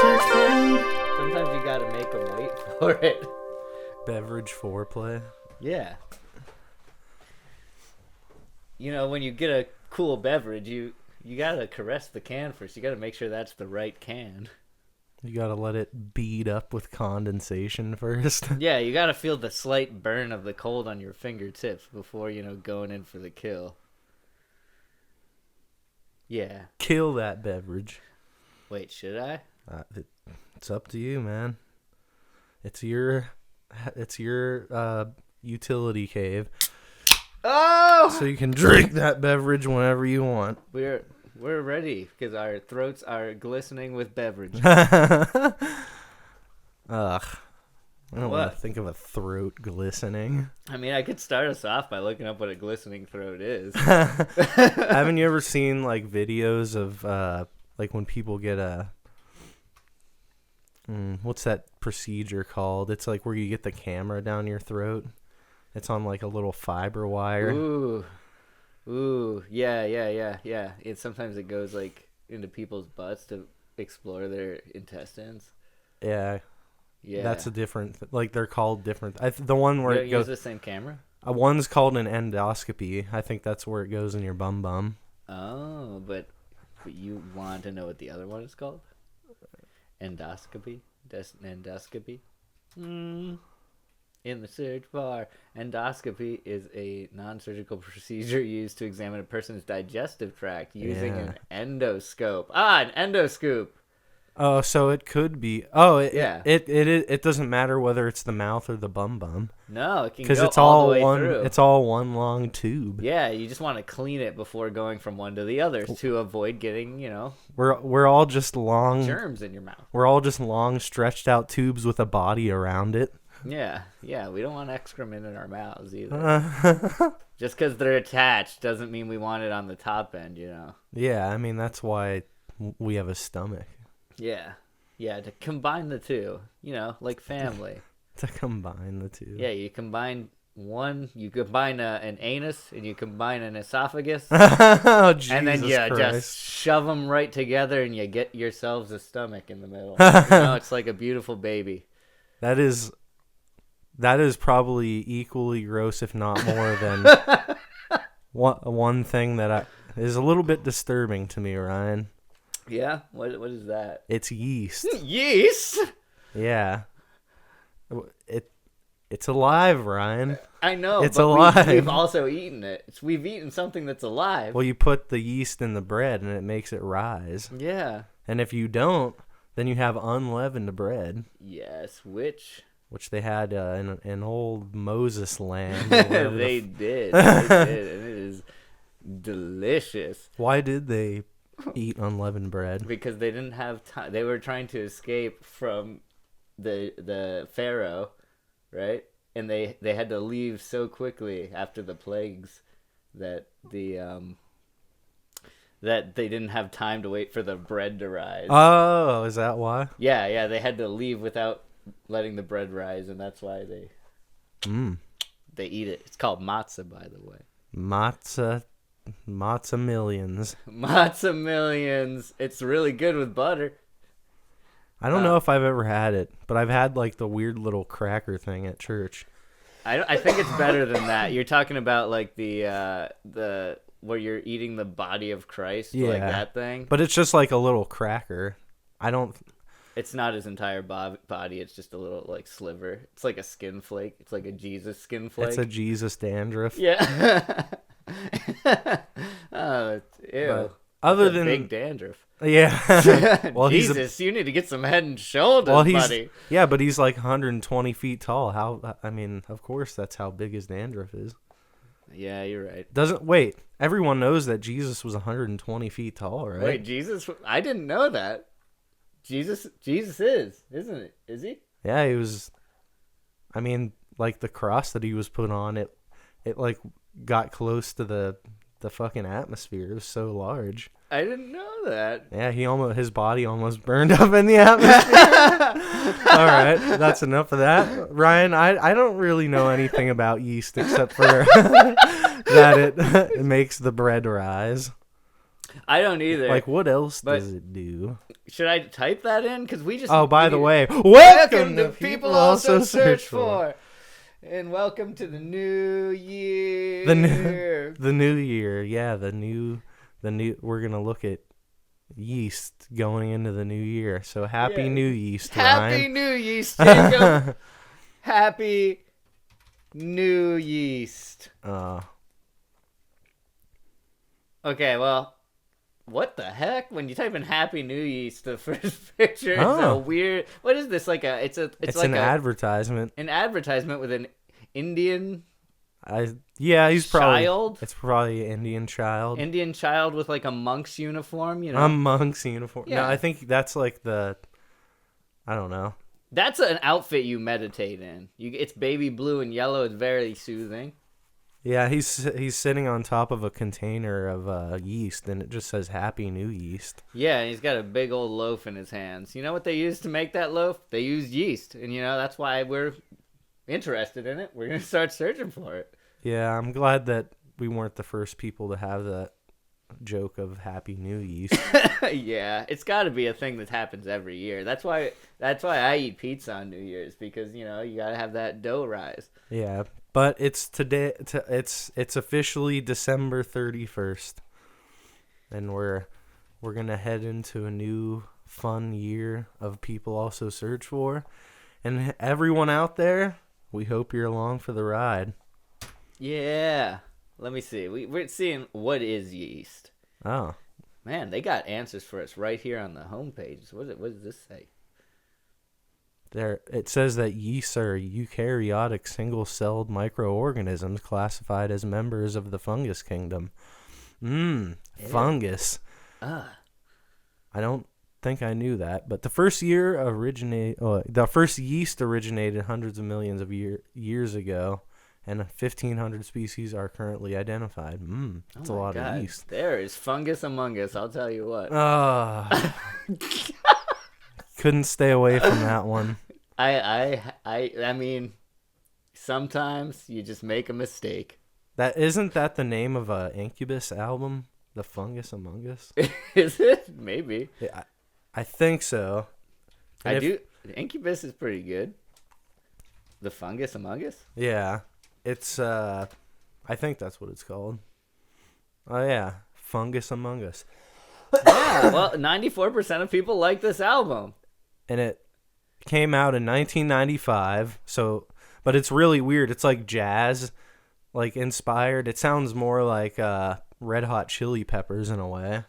search for. Sometimes you gotta make them wait for it. Beverage foreplay. Yeah. You know, when you get a cool beverage, you gotta caress the can first. You gotta make sure that's the right can. You gotta let it bead up with condensation first. Yeah, you gotta feel the slight burn of the cold on your fingertips before, going in for the kill. Yeah. Kill that beverage. Wait, should I? It's up to you, man. It's your utility cave. Oh! So you can drink that beverage whenever you want. We're ready because our throats are glistening with beverage. Ugh. I don't want What? to think of a throat glistening. I mean, I could start us off by looking up what a glistening throat is. Haven't you ever seen like videos of like when people get a what's that procedure called? It's like where you get the camera down your throat. It's on like a little fiber wire. Ooh, yeah. Sometimes it goes like into people's butts to explore their intestines. Yeah. Yeah. That's a different, like they're called different. The one where it goes. Use the same camera? One's called an endoscopy. I think that's where it goes in your bum. Oh, but you want to know what the other one is called? Endoscopy? Endoscopy? In the search bar. Endoscopy is a non-surgical procedure used to examine a person's digestive tract using an endoscope. An endoscope. Oh, so it could be. Oh, Yeah. It doesn't matter whether it's the mouth or the bum. No, it can Because go it's all the way one. through. It's all one long tube. Yeah, you just want to clean it before going from one to the other to avoid getting, We're all just long. germs in your mouth. We're all just long, stretched out tubes with a body around it. Yeah, we don't want excrement in our mouths either. Just because they're attached doesn't mean we want it on the top end, Yeah, I mean that's why we have a stomach. Yeah, to combine the two, like family. To combine the two. Yeah, you combine an anus and you combine an esophagus, Oh, Jesus and then you Christ. just shove them right together and you get yourselves a stomach in the middle. It's like a beautiful baby. That is probably equally gross, if not more, than one thing that is a little bit disturbing to me, Ryan. Yeah? What is that? It's yeast. Yeast? Yeah. It's alive, Ryan. I know, it's but alive. we've also eaten it. We've eaten something that's alive. Well, you put the yeast in the bread and it makes it rise. Yeah. And if you don't, then you have unleavened bread. Yes, which they had in old Moses land. they did, and it is delicious. Why did they eat unleavened bread? Because they didn't have time. They were trying to escape from the Pharaoh, right? And they had to leave so quickly after the plagues that that they didn't have time to wait for the bread to rise. Oh, is that why? Yeah, they had to leave without letting the bread rise, and that's why they eat it. It's called matzah, by the way. Matzah millions. Matzah millions. It's really good with butter. I don't know if I've ever had it, but I've had like the weird little cracker thing at church. I think it's better than that. You're talking about like the where you're eating the body of Christ, like that thing. But it's just like a little cracker. It's not his entire body. It's just a little like sliver. It's like a skin flake. It's like a Jesus skin flake. It's a Jesus dandruff. Yeah. Oh, ew. But other than big dandruff. Yeah. Well, Jesus, you need to get some head and shoulders, buddy. Yeah, but he's like 120 feet tall. Of course that's how big his dandruff is. Yeah, you're right. Everyone knows that Jesus was 120 feet tall, right? Wait, Jesus? I didn't know that. Jesus is, isn't it? Is he? Yeah, he was. I mean, like the cross that he was put on, it like got close to the fucking atmosphere. It was so large. I didn't know that. Yeah, his body almost burned up in the atmosphere. All right, that's enough of that. Ryan, I don't really know anything about yeast except for that it makes the bread rise. I don't either. Like, what else But- does it do? Should I type that in? Because we just. Oh, by the way, welcome to People Also Search For. And welcome to the new year. The new year. Yeah, the new. We're gonna look at yeast going into the new year. So happy new yeast, Happy Ryan. new yeast, Jacob. Happy new yeast. Okay, well, what the heck? When you type in Happy New Yeast, the first picture is a weird. What is this? Like a? It's like an advertisement. An advertisement with an Indian. He's probably. Child. It's probably an Indian child. Indian child with like a monk's uniform. You know. A monk's uniform. Yeah. No, I think that's like the. I don't know. That's an outfit you meditate in. It's baby blue and yellow. It's very soothing. Yeah, he's sitting on top of a container of yeast, and it just says Happy New Yeast. Yeah, and he's got a big old loaf in his hands. You know what they used to make that loaf? They used yeast, and that's why we're interested in it. We're gonna start searching for it. Yeah, I'm glad that we weren't the first people to have that joke of Happy New Yeast. Yeah, it's got to be a thing that happens every year. That's why I eat pizza on New Year's, because you got to have that dough rise. Yeah. But it's today. It's officially December 31st, and we're gonna head into a new fun year of People Also Search For, and everyone out there, we hope you're along for the ride. Yeah, let me see. We're seeing what is yeast. Oh man, they got answers for us right here on the homepage. What does this say? There, it says that yeasts are eukaryotic single-celled microorganisms classified as members of the fungus kingdom. Fungus. I don't think I knew that, but the first yeast originated hundreds of millions of years ago, and 1,500 species are currently identified. That's a lot of yeast. There is fungus among us, I'll tell you what. Couldn't stay away from that one. I mean, sometimes you just make a mistake. Isn't that the name of a Incubus album? The Fungus Among Us? Is it? Maybe. Yeah, I think so. Incubus is pretty good. The Fungus Among Us? Yeah. It's I think that's what it's called. Oh yeah, Fungus Among Us. Yeah, well, 94% of people like this album. And it came out in 1995. But it's really weird. It's like jazz, like inspired. It sounds more like Red Hot Chili Peppers in a way.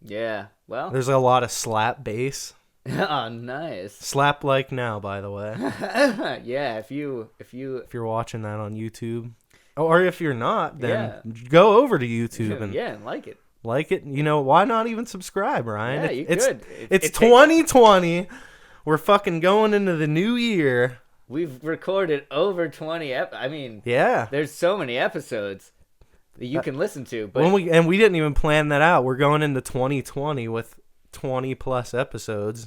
Yeah. Well, there's a lot of slap bass. Oh, nice. Slap like now, by the way. Yeah, if you're watching that on YouTube, or if you're not, then go over to YouTube and like it. Like it. Why not even subscribe, Ryan? Yeah, you could. It's 2020. We're fucking going into the new year. We've recorded over 20 yeah. There's so many episodes that you can listen to. But we didn't even plan that out. We're going into 2020 with 20 plus episodes.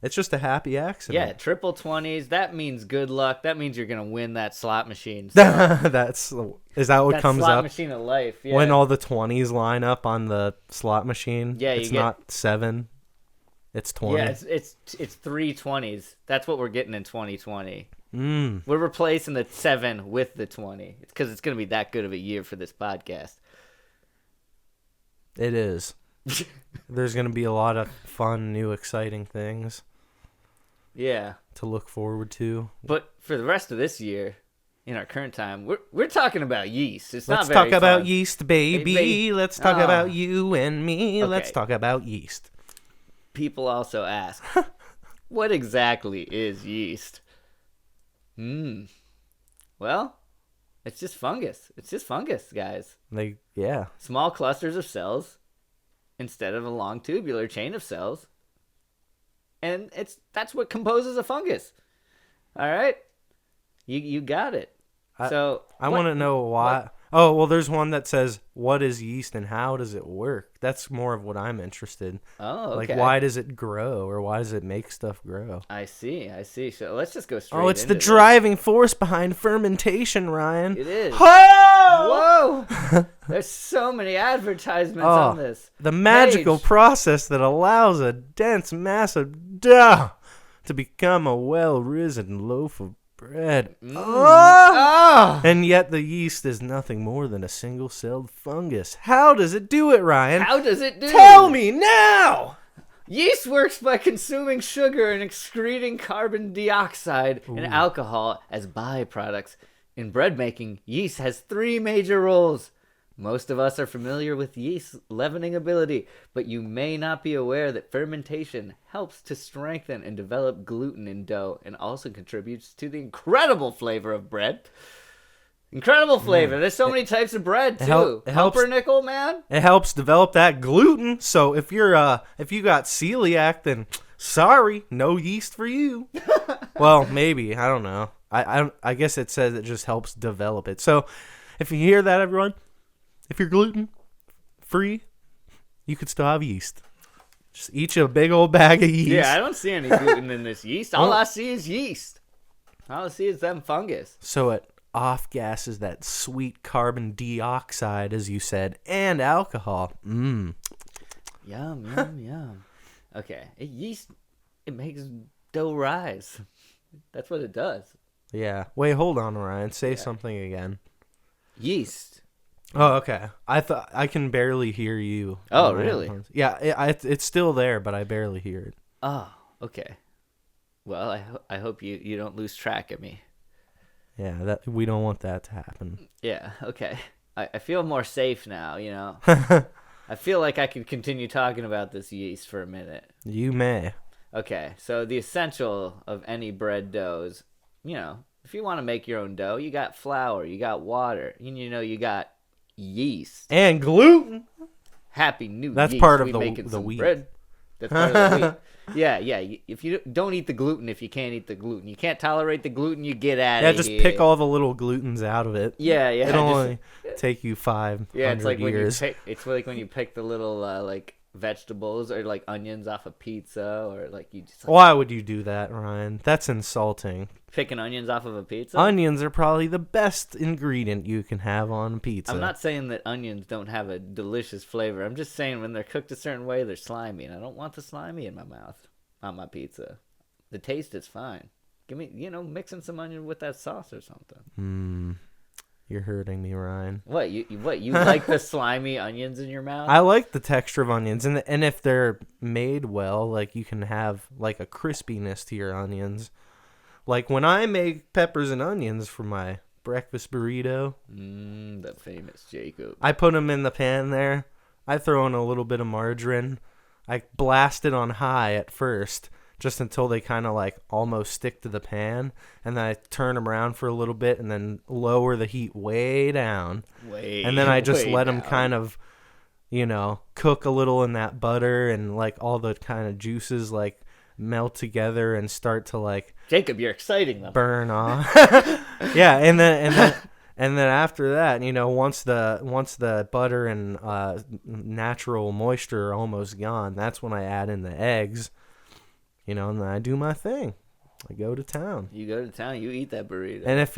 It's just a happy accident. Yeah, triple 20s. That means good luck. That means you're gonna win that slot machine. So. Is that what comes slot up? Machine of life. Yeah. When all the 20s line up on the slot machine. Yeah, it's not 7. It's 20. Yeah, it's 3 20s. That's what we're getting in 2020. We're replacing the 7 with the 20. It's because it's gonna be that good of a year for this podcast. It is. There's going to be a lot of fun, new, exciting things. Yeah. To look forward to. But for the rest of this year, in our current time, we're talking about yeast. Let's talk about yeast, baby. Let's talk about you and me. Okay. Let's talk about yeast. People also ask, what exactly is yeast? Well, it's just fungus. It's just fungus, guys. Small clusters of cells instead of a long tubular chain of cells. And that's what composes a fungus. All right? You got it. I want to know why. Oh, well, there's one that says, what is yeast and how does it work? That's more of what I'm interested in. Oh, okay. Like, why does it grow or why does it make stuff grow? I see. So let's just go straight it's into the driving force behind fermentation, Ryan. It is. Oh! Whoa! There's so many advertisements on this. The magical page. process that allows a dense mass of dough to become a well-risen loaf of bread. And yet the yeast is nothing more than a single-celled fungus. How does it do it, Ryan? How does it do? Tell me now! Yeast works by consuming sugar and excreting carbon dioxide and alcohol as byproducts. In bread making, yeast has 3 major roles. Most of us are familiar with yeast's leavening ability, but you may not be aware that fermentation helps to strengthen and develop gluten in dough and also contributes to the incredible flavor of bread. Incredible flavor. There's so many types of bread too. Pumpernickel, man. It helps develop that gluten. So if you got celiac, then sorry, no yeast for you. Well, maybe, I don't know. I guess it says it just helps develop it. So if you hear that, everyone, if you're gluten free, you could still have yeast. Just eat you a big old bag of yeast. Yeah, I don't see any gluten in this yeast. All I see is yeast. All I see is them fungus. So it off gases that sweet carbon dioxide, as you said, and alcohol. Yum, yum. Okay, yeast, it makes dough rise. That's what it does. Yeah. Wait, hold on, Ryan. Say something again. Yeast. Oh, okay. I thought I can barely hear you. Oh, really? Yeah, it's still there, but I barely hear it. Oh, okay. Well, I hope you don't lose track of me. Yeah, that we don't want that to happen. Yeah, okay. I feel more safe now, you know. I feel like I can continue talking about this yeast for a minute. You may. Okay, so the essential of any bread doughs, you know, if you want to make your own dough, you got flour, you got water, and you got yeast. And gluten. Happy new That's yeast. part of We the making some wheat. bread. That's part of the wheat. Yeah. If you don't eat the gluten, if you can't eat the gluten, you can't tolerate the gluten, you get out of here. here. Yeah, just pick all the little glutens out of it. Yeah. It'll only take you 500 it's like years. It's like when you pick the little like vegetables or like onions off a pizza, or like you just. Like, why would you do that, Ryan? That's insulting. Picking onions off of a pizza? Onions are probably the best ingredient you can have on pizza. I'm not saying that onions don't have a delicious flavor. I'm just saying when they're cooked a certain way, they're slimy, and I don't want the slimy in my mouth on my pizza. The taste is fine. Give me, mixing some onion with that sauce or something. You're hurting me, Ryan. What you like the slimy onions in your mouth? I like the texture of onions, and if they're made well, like you can have like a crispiness to your onions. Like when I make peppers and onions for my breakfast burrito. The famous Jacob. I put them in the pan there. I throw in a little bit of margarine. I blast it on high at first, just until they kind of like almost stick to the pan. And then I turn them around for a little bit and then lower the heat way down. And then I just let them kind of, cook a little in that butter, and like all the kind of juices like melt together and start to like Jacob, you're exciting them. Burn off. Yeah, and then after that, once the butter and natural moisture are almost gone, that's when I add in the eggs. And then I do my thing. I go to town. You go to town, you eat that burrito. And if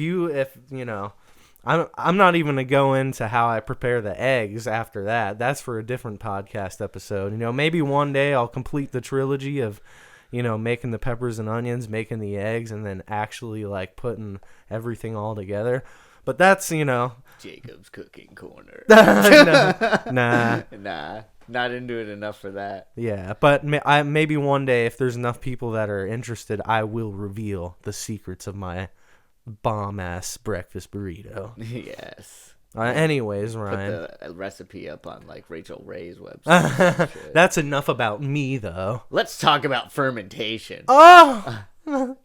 I'm not even gonna go into how I prepare the eggs after that. That's for a different podcast episode. Maybe one day I'll complete the trilogy of making the peppers and onions, making the eggs, and then actually like putting everything all together. But that's Jacob's cooking corner. Nah, not into it enough for that. Yeah, but maybe one day, if there's enough people that are interested, I will reveal the secrets of my bomb ass breakfast burrito. Yes. Anyways, Ryan, put the recipe up on like Rachel Ray's website. That's enough about me, though. Let's talk about fermentation. Oh,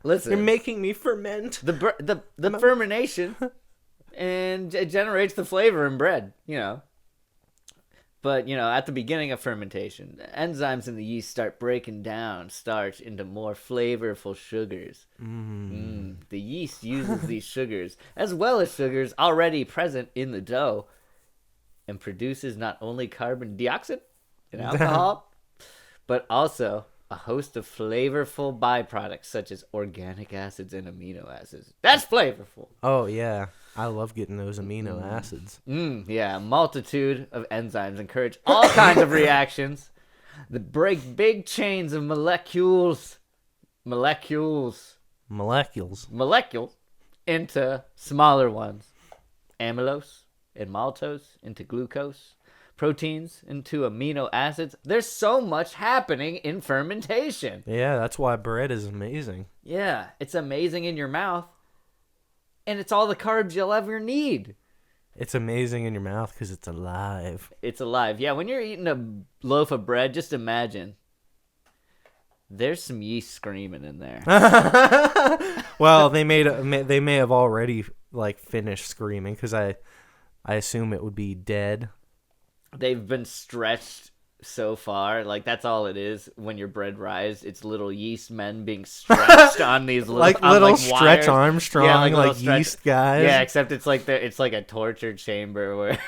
listen, you're making me ferment. The fermentation, and it generates the flavor in bread. But, at the beginning of fermentation, enzymes in the yeast start breaking down starch into more flavorful sugars. The yeast uses these sugars, as well as sugars already present in the dough, and produces not only carbon dioxide and alcohol, but also a host of flavorful byproducts, such as organic acids and amino acids. That's flavorful. Oh, yeah. I love getting those amino acids. Yeah, a multitude of enzymes encourage all kinds of reactions that break big chains of molecules into smaller ones. Amylose and maltose into glucose. Proteins into amino acids. There's so much happening in fermentation. Yeah, that's why bread is amazing. Yeah, it's amazing in your mouth. And it's all the carbs you'll ever need. It's amazing in your mouth because it's alive. It's alive. Yeah, when you're eating a loaf of bread, just imagine. There's some yeast screaming in there. Well, they may have already like finished screaming because I assume it would be dead. They've been stretched so far. Like, that's all it is when your bread rise. It's little yeast men being stretched on these little, like on, little like, Stretch wires. Armstrong, Yeah, like stretch, yeast guys. Yeah, except it's like a torture chamber where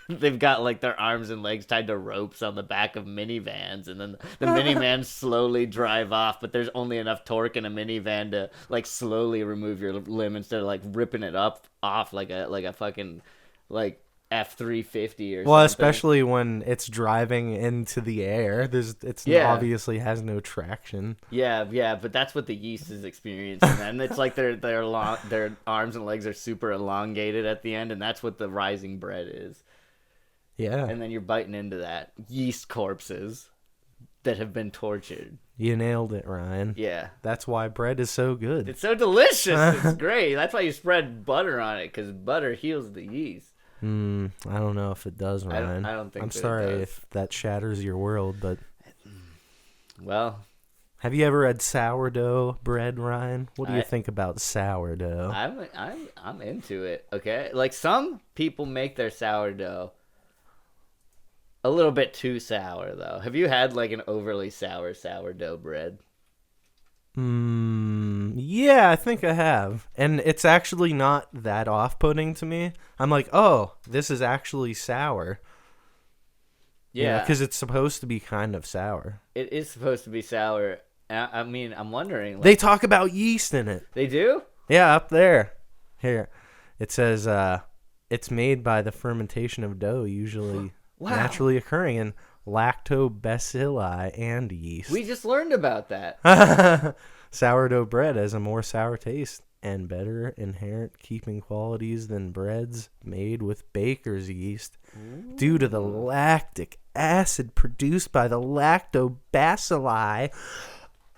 they've got like their arms and legs tied to ropes on the back of minivans, and then the minivans slowly drive off, but there's only enough torque in a minivan to like slowly remove your limb instead of like ripping it off like a fucking like F-350 or well, something. especially when it's driving into the air. Obviously has no traction. Yeah, but that's what the yeast is experiencing, and it's like their arms and legs are super elongated at the end, and that's what the rising bread is. Yeah. And then you're biting into that yeast corpses that have been tortured. You nailed it, Ryan. Yeah. That's why bread is so good. It's so delicious. It's great. That's why you spread butter on it, because butter heals the yeast. I don't know if it does, Ryan. I don't think I'm that sorry it does. if that shatters your world, but Well, have you ever had sourdough bread, Ryan? What do you think about sourdough? I'm into it. Okay, like some people make their sourdough a little bit too sour, though. Have you had like an overly sour sourdough bread? Yeah, I think I have. And it's actually not that off-putting to me. I'm like, oh, this is actually sour. Yeah. Because it's supposed to be kind of sour. It is supposed to be sour. I mean, I'm wondering. Like, they talk about yeast in it. They do? Yeah, up there. Here. It says it's made by the fermentation of dough, usually naturally occurring in lactobacilli and yeast. We just learned about that. Sourdough bread has a more sour taste and better inherent keeping qualities than breads made with baker's yeast due to the lactic acid produced by the lactobacilli.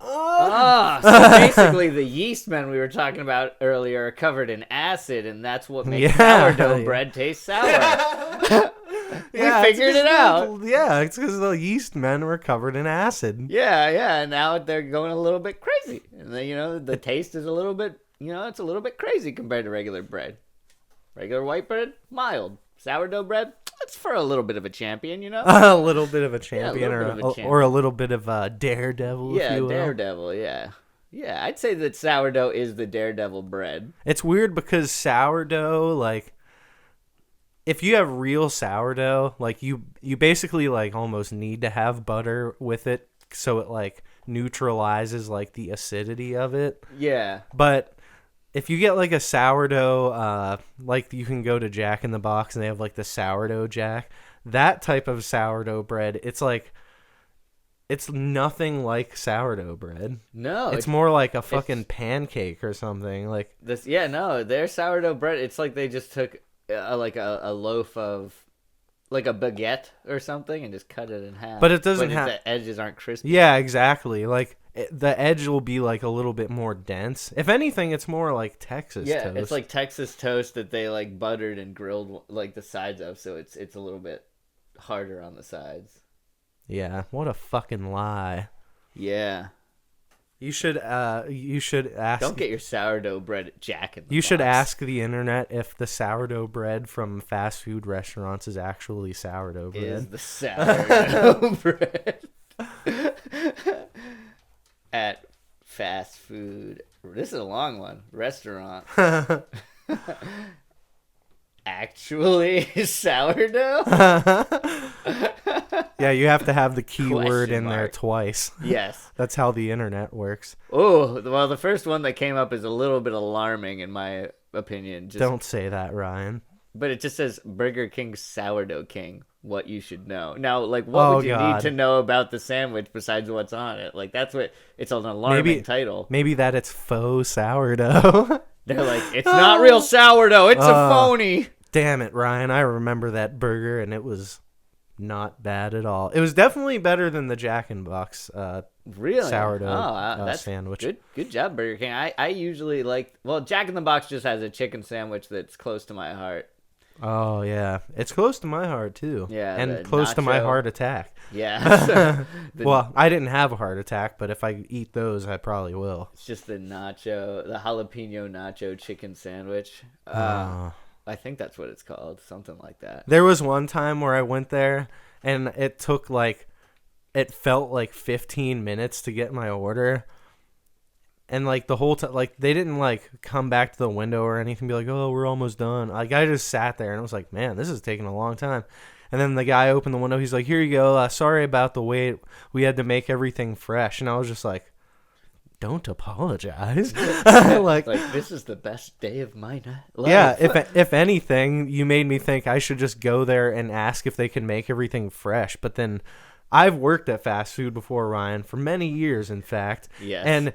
So basically the yeast men we were talking about earlier are covered in acid, and that's what makes sourdough bread taste sour. We figured it out. Yeah, it's because the yeast men were covered in acid. Yeah, and now they're going a little bit crazy. And then, the taste is a little bit, it's a little bit crazy compared to regular bread. Regular white bread, mild. Sourdough bread, it's for a little bit of a champion, A little bit of a champion, champion. Or a little bit of a daredevil, if you will. Daredevil, yeah. Yeah, I'd say that sourdough is the daredevil bread. It's weird because sourdough, like, if you have real sourdough, like, you basically, like, almost need to have butter with it so it, like, neutralizes, like, the acidity of it. Yeah. But if you get, like, a sourdough, like, you can go to Jack in the Box and they have, like, the sourdough Jack. That type of sourdough bread, it's, like, it's nothing like sourdough bread. No. It's more like a fucking pancake or something. Like this. Yeah, no, their sourdough bread, it's like they just took, like, a loaf of, like, a baguette or something and just cut it in half. But it doesn't have... The edges aren't crispy. Yeah, exactly. Like, the edge will be, like, a little bit more dense. If anything, it's more like Texas toast. Yeah, it's like Texas toast that they, like, buttered and grilled, like, the sides of, so it's a little bit harder on the sides. Yeah, what a fucking lie. Yeah. You should ask... Don't get your sourdough bread at Jack in the Box. You should ask the internet if the sourdough bread from fast food restaurants is actually sourdough bread. Is the sourdough bread at fast food? This is a long one. Restaurant. Actually sourdough? Yeah, you have to have the keyword in there twice. Yes. That's how the internet works. Oh, well, the first one that came up is a little bit alarming in my opinion. Don't say that, Ryan. But it just says Burger King Sourdough King. What you should know. Now, like, what would you need to know about the sandwich besides what's on it? Like, that's what it's an alarming title. Maybe that it's faux sourdough. They're like, it's not real sourdough. It's a phony. Damn it, Ryan. I remember that burger, and it was not bad at all. It was definitely better than the Jack in the Box really sourdough that's sandwich. Good job, Burger King. I usually like. Well, Jack in the Box just has a chicken sandwich that's close to my heart. Oh yeah, it's close to my heart too. Yeah, and close to my heart attack. Yeah. Well, I didn't have a heart attack, but if I eat those, I probably will. It's just the jalapeno nacho chicken sandwich. I think that's what it's called, something like that. There was one time where I went there, and it felt like 15 minutes to get my order. And, like, the whole time, like, they didn't, like, come back to the window or anything, be like, oh, we're almost done. Like, I just sat there, and I was like, man, this is taking a long time. And then the guy opened the window. He's like, here you go. Sorry about the wait. We had to make everything fresh. And I was just like, don't apologize. like, this is the best day of my life. Yeah, if anything, you made me think I should just go there and ask if they can make everything fresh. But then I've worked at fast food before, Ryan, for many years, in fact. Yes. And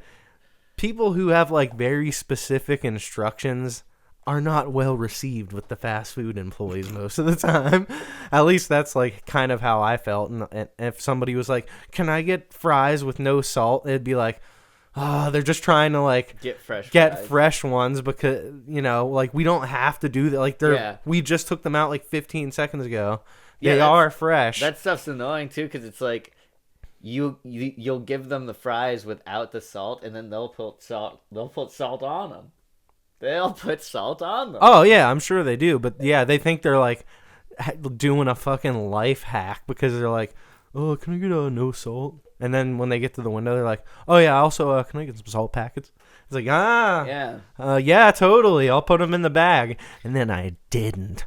people who have, like, very specific instructions are not well received with the fast food employees most of the time. At least that's, like, kind of how I felt. And if somebody was like, can I get fries with no salt? It'd be like, oh, they're just trying to, like, get fresh ones because, you know, like, we don't have to do that. Like, we just took them out, like, 15 seconds ago. They are fresh. That stuff's annoying, too, because it's like, You'll give them the fries without the salt, and then they'll put salt on them. They'll put salt on them. Oh yeah, I'm sure they do. But yeah, they think they're like doing a fucking life hack because they're like, oh, can I get no salt? And then when they get to the window, they're like, oh yeah, also can I get some salt packets? It's like yeah, totally. I'll put them in the bag, and then I didn't.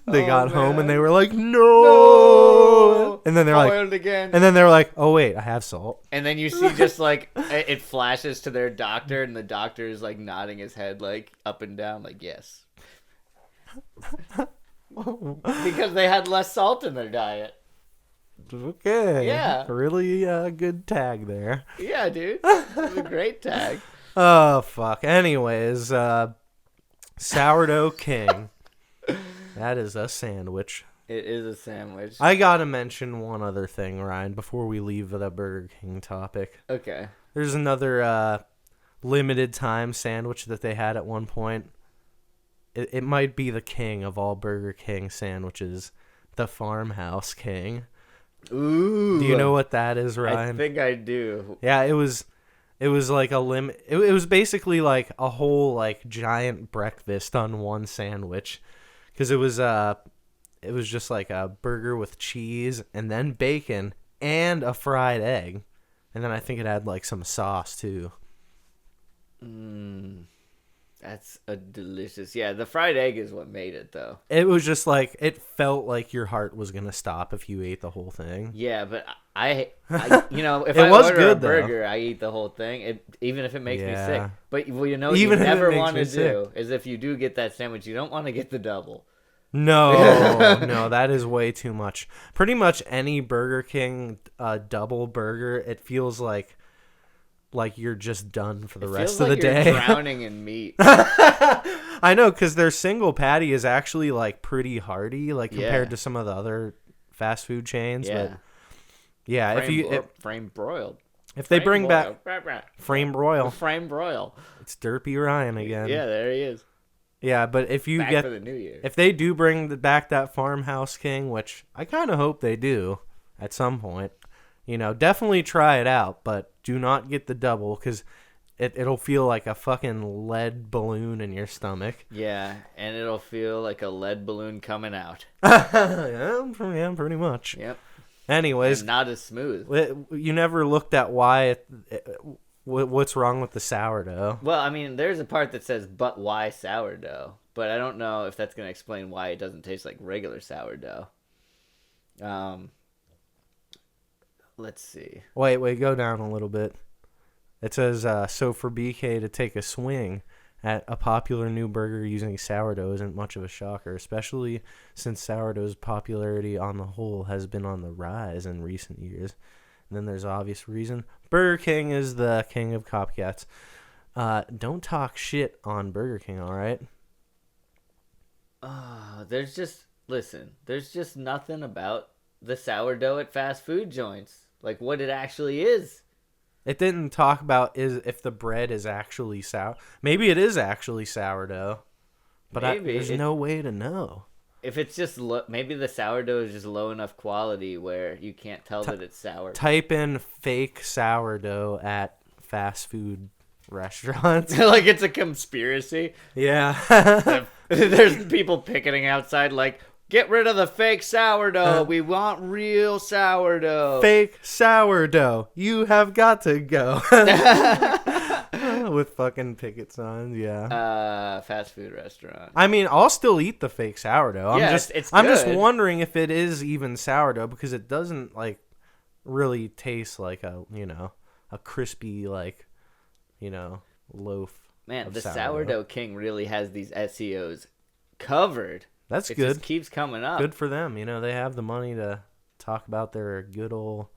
They got home and they were like, no. And then they're like, again. And then they're like, oh wait, I have salt. And then you see just like it flashes to their doctor, and the doctor is like nodding his head like up and down, like yes, because they had less salt in their diet. Okay. Yeah. Really good tag there. Yeah, dude. It was a great tag. Oh fuck. Anyways, Sourdough King. That is a sandwich. It is a sandwich. I gotta mention one other thing, Ryan, before we leave the Burger King topic. Okay. There's another limited time sandwich that they had at one point. It might be the king of all Burger King sandwiches, the Farmhouse King. Ooh. Do you know what that is, Ryan? I think I do. Yeah, it was like a it was basically like a whole like giant breakfast on one sandwich, because it was just like a burger with cheese and then bacon and a fried egg, and then I think it had like some sauce too. That's a delicious. Yeah, the fried egg is what made it, though. It was just like, it felt like your heart was gonna stop if you ate the whole thing. Yeah, but I you know, if it I was order good, a burger, though. I eat the whole thing, even if it makes me Yeah. sick. But well, you know, what Even you if it never makes want me to do sick. is if you do get that sandwich, you don't want to get the double. No, that is way too much. Pretty much any Burger King double burger, it feels like you're just done for the rest of the day. You're drowning in meat. I know, because their single patty is actually like pretty hearty, like compared to some of the other fast food chains. Yeah. But yeah, frame broiled. If they bring back frame broil, frame broil, it's Derpy Ryan again. Yeah, there he is. Yeah, but if you Back for the new year. if they do bring back that Farmhouse King, which I kind of hope they do at some point, you know, definitely try it out, but do not get the double, because it'll feel like a fucking lead balloon in your stomach. Yeah, and it'll feel like a lead balloon coming out. yeah, pretty much. Yep. Anyways, and not as smooth. You never looked at why what's wrong with the sourdough. Well, I mean, there's a part that says, but why sourdough? But I don't know if that's going to explain why it doesn't taste like regular sourdough. Let's see. Wait, go down a little bit. It says, so for BK to take a swing at a popular new burger using sourdough isn't much of a shocker, especially since sourdough's popularity on the whole has been on the rise in recent years. And then there's obvious reason. Burger King is the king of copycats. Don't talk shit on Burger King, all right? There's just nothing about the sourdough at fast food joints. Like what it actually is. It didn't talk about if the bread is actually sour. Maybe it is actually sourdough, but there's no way to know. If it's just maybe the sourdough is just low enough quality where you can't tell that it's sour. Type in fake sourdough at fast food restaurants. Like it's a conspiracy. Yeah. There's people picketing outside like, get rid of the fake sourdough. We want real sourdough. Fake sourdough. You have got to go. With fucking picket signs, yeah. Fast food restaurant. I mean, I'll still eat the fake sourdough. I'm just good. wondering if it is even sourdough because it doesn't like really taste like a crispy loaf. Man, the sourdough. sourdough king really has these SEOs covered. That's it good. Just keeps coming up. Good for them. They have the money to talk about their good old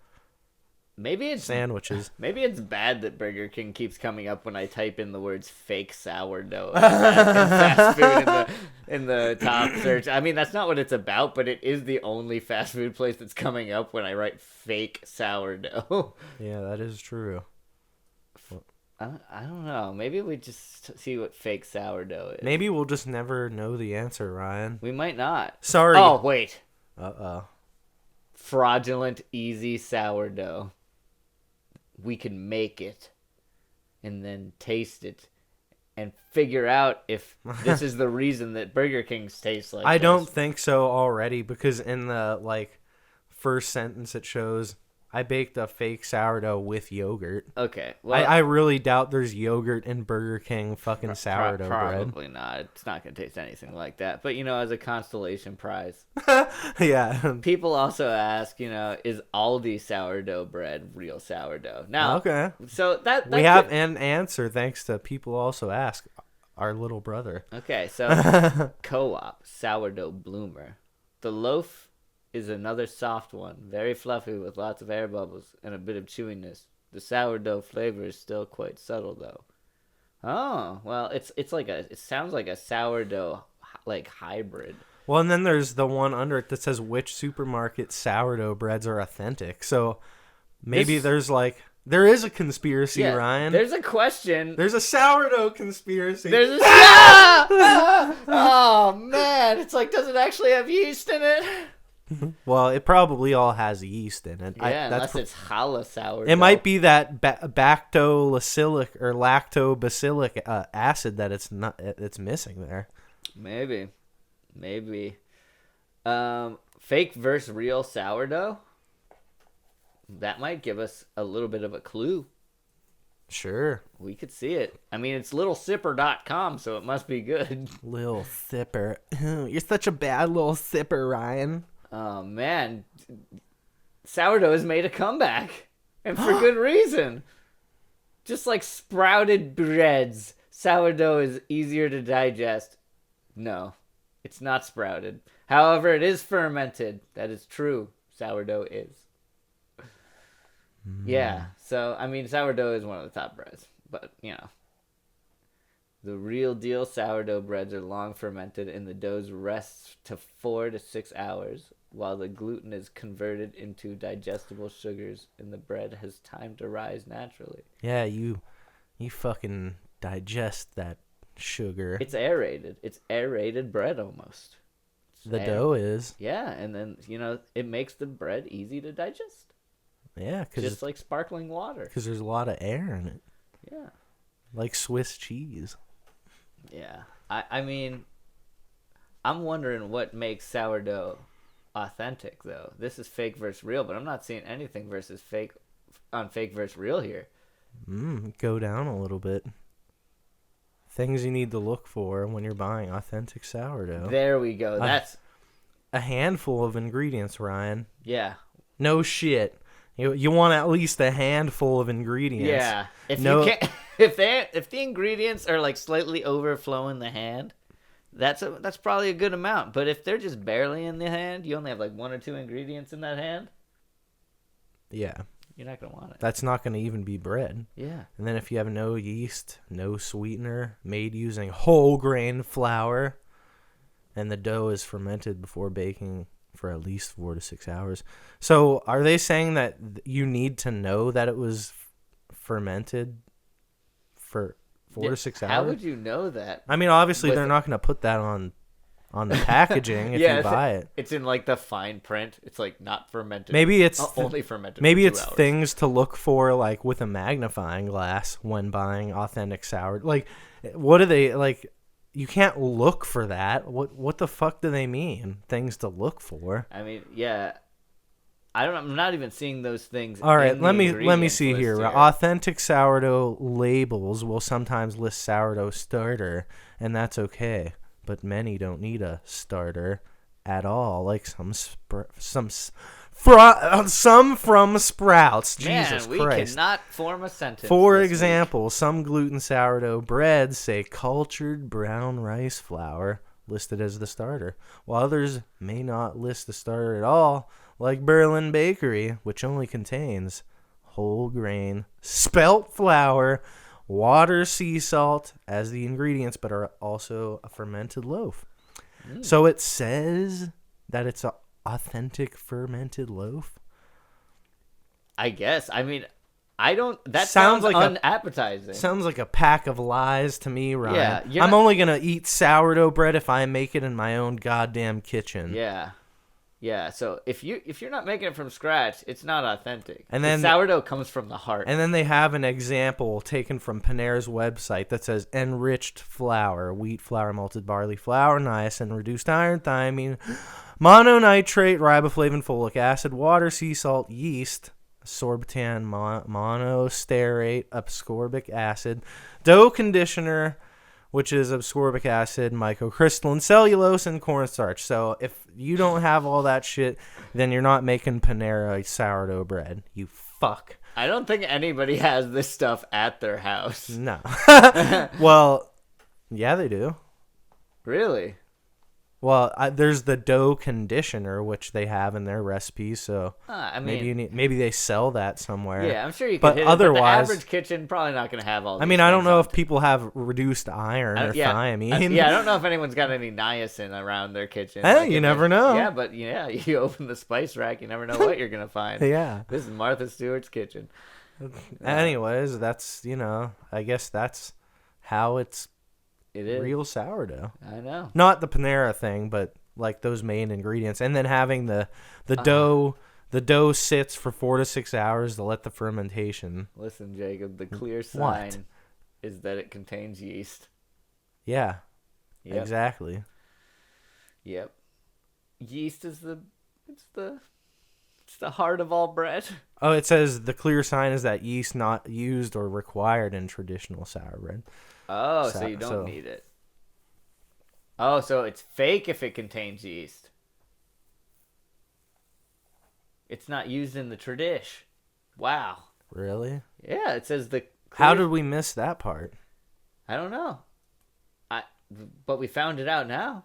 sandwiches. Maybe it's bad that Burger King keeps coming up when I type in the words fake sourdough in fast food in the top search. I mean, that's not what it's about, but it is the only fast food place that's coming up when I write fake sourdough. Yeah, that is true. I don't know. Maybe we just see what fake sourdough is. Maybe we'll just never know the answer, Ryan. We might not. Sorry. Oh, wait. Uh-oh. Fraudulent easy sourdough. We can make it and then taste it and figure out if this is the reason that Burger King's taste like I this. don't think so already because in the first sentence it shows I baked a fake sourdough with yogurt. Okay. Well, I really doubt there's yogurt in Burger King fucking sourdough bread. Probably not. It's not going to taste anything like that. But, as a consolation prize. Yeah. People also ask, is Aldi sourdough bread real sourdough? Now, okay. So that we have an answer thanks to people also ask our little brother. Okay, so Co-op sourdough bloomer. The loaf is another soft one, very fluffy with lots of air bubbles and a bit of chewiness. The sourdough flavor is still quite subtle though. Oh, well, it sounds like a sourdough hybrid. Well, and then there's the one under it that says which supermarket sourdough breads are authentic. So maybe there is a conspiracy, Yeah, Ryan. There's a question. There's a sourdough conspiracy. There's a Oh man, it's like, does it actually have yeast in it? Well, it probably all has yeast in it. Yeah, unless it's challah sourdough. It might be that lactobacillic acid that it's missing there. Maybe. Fake versus real sourdough. That might give us a little bit of a clue. Sure. We could see it. I mean, it's littlesipper.com, so it must be good. Little sipper. You're such a bad little sipper, Ryan. Oh, man. Sourdough has made a comeback. And for good reason. Just like sprouted breads, sourdough is easier to digest. No, it's not sprouted. However, it is fermented. That is true. Sourdough is. Yeah, so, I mean, sourdough is one of the top breads. But, the real deal sourdough breads are long fermented and the dough rests to 4 to 6 hours while the gluten is converted into digestible sugars and the bread has time to rise naturally. Yeah, you fucking digest that sugar. It's aerated. It's aerated bread almost. The dough is. Yeah, and then, it makes the bread easy to digest. Yeah, just like sparkling water. Because there's a lot of air in it. Yeah. Like Swiss cheese. Yeah. I mean, I'm wondering what makes sourdough authentic, though. This is fake versus real, but I'm not seeing anything versus fake versus real here. Go down a little bit. Things you need to look for when you're buying authentic sourdough. There we go. That's a handful of ingredients, Ryan. Yeah. No shit. You want at least a handful of ingredients. Yeah. If No- you can't, if the ingredients are like slightly overflowing the hand, that's probably a good amount. But if they're just barely in the hand, you only have like 1 or 2 ingredients in that hand, Yeah. you're not gonna want it. That's not going to even be bread. Yeah. And then if you have no yeast, no sweetener, made using whole grain flour, and the dough is fermented before baking for at least 4 to 6 hours. So are they saying that you need to know that it was fermented for 4 to 6 hours? How would you know that? I mean, obviously With- they're not going to put that on the packaging if you buy it. It's in like the fine print. It's like not fermented. Maybe it's only fermented. Maybe for it's 2 hours. things to look for, like with a magnifying glass when buying authentic sour. Like, what do they like? You can't look for that. What the fuck do they mean? Things to look for. I mean, yeah. I'm not even seeing those things. All right, in the let me ingredients see list here. Authentic sourdough labels will sometimes list sourdough starter, and that's okay. But many don't need a starter at all, like some from Sprouts. Man, Jesus we Christ. cannot form a sentence. For this example, some gluten sourdough breads say cultured brown rice flour listed as the starter, while others may not list the starter at all, like Berlin Bakery, which only contains whole grain spelt flour, water, sea salt as the ingredients, but are also a fermented loaf. So it says that it's an authentic fermented loaf. I guess. I mean, I don't. That Sounds sounds like unappetizing. Sounds like a pack of lies to me, Ryan. Yeah, you're I'm not- only gonna eat sourdough bread if I make it in my own goddamn kitchen. Yeah. Yeah, so if you're not making it from scratch, it's not authentic. And The then- sourdough comes from the heart. And then they have an example taken from Panera's website that says enriched flour, wheat flour, malted barley flour, niacin, reduced iron, thiamine, mononitrate, riboflavin, folic acid, water, sea salt, yeast, sorbitan, monostearate, ascorbic acid, dough conditioner, which is ascorbic acid, microcrystalline cellulose, and cornstarch. So if you don't have all that shit, then you're not making Panera sourdough bread. You fuck. I don't think anybody has this stuff at their house. No. Well, yeah, they do. Really? Well, there's the dough conditioner, which they have in their recipes. So I mean, maybe they sell that somewhere. yeah, I'm sure you could But hit it, otherwise- but the average kitchen probably not going to have all I these mean, I don't things know on if people have reduced iron or yeah, thiamine. yeah, I don't know if anyone's got any niacin around their kitchen. Hey, you if never it- know. Yeah, but yeah, you open the spice rack, you never know what you're gonna find. Yeah. This is Martha Stewart's kitchen. Anyways, that's, I guess that's how it's It is. real sourdough. I know. Not the Panera thing, but like those main ingredients. And then having the dough sits for 4 to 6 hours to let the fermentation. Listen, Jacob, the clear What? sign is that it contains yeast. Yeah, Yep. exactly. Yep. Yeast is it's the heart of all bread. Oh, it says the clear sign is that yeast not used or required in traditional sour bread. Oh, so you don't need it. Oh, so it's fake if it contains yeast. It's not used in the tradish. Wow. Really? Yeah, it says the. How did we miss that part? I don't know. But we found it out now.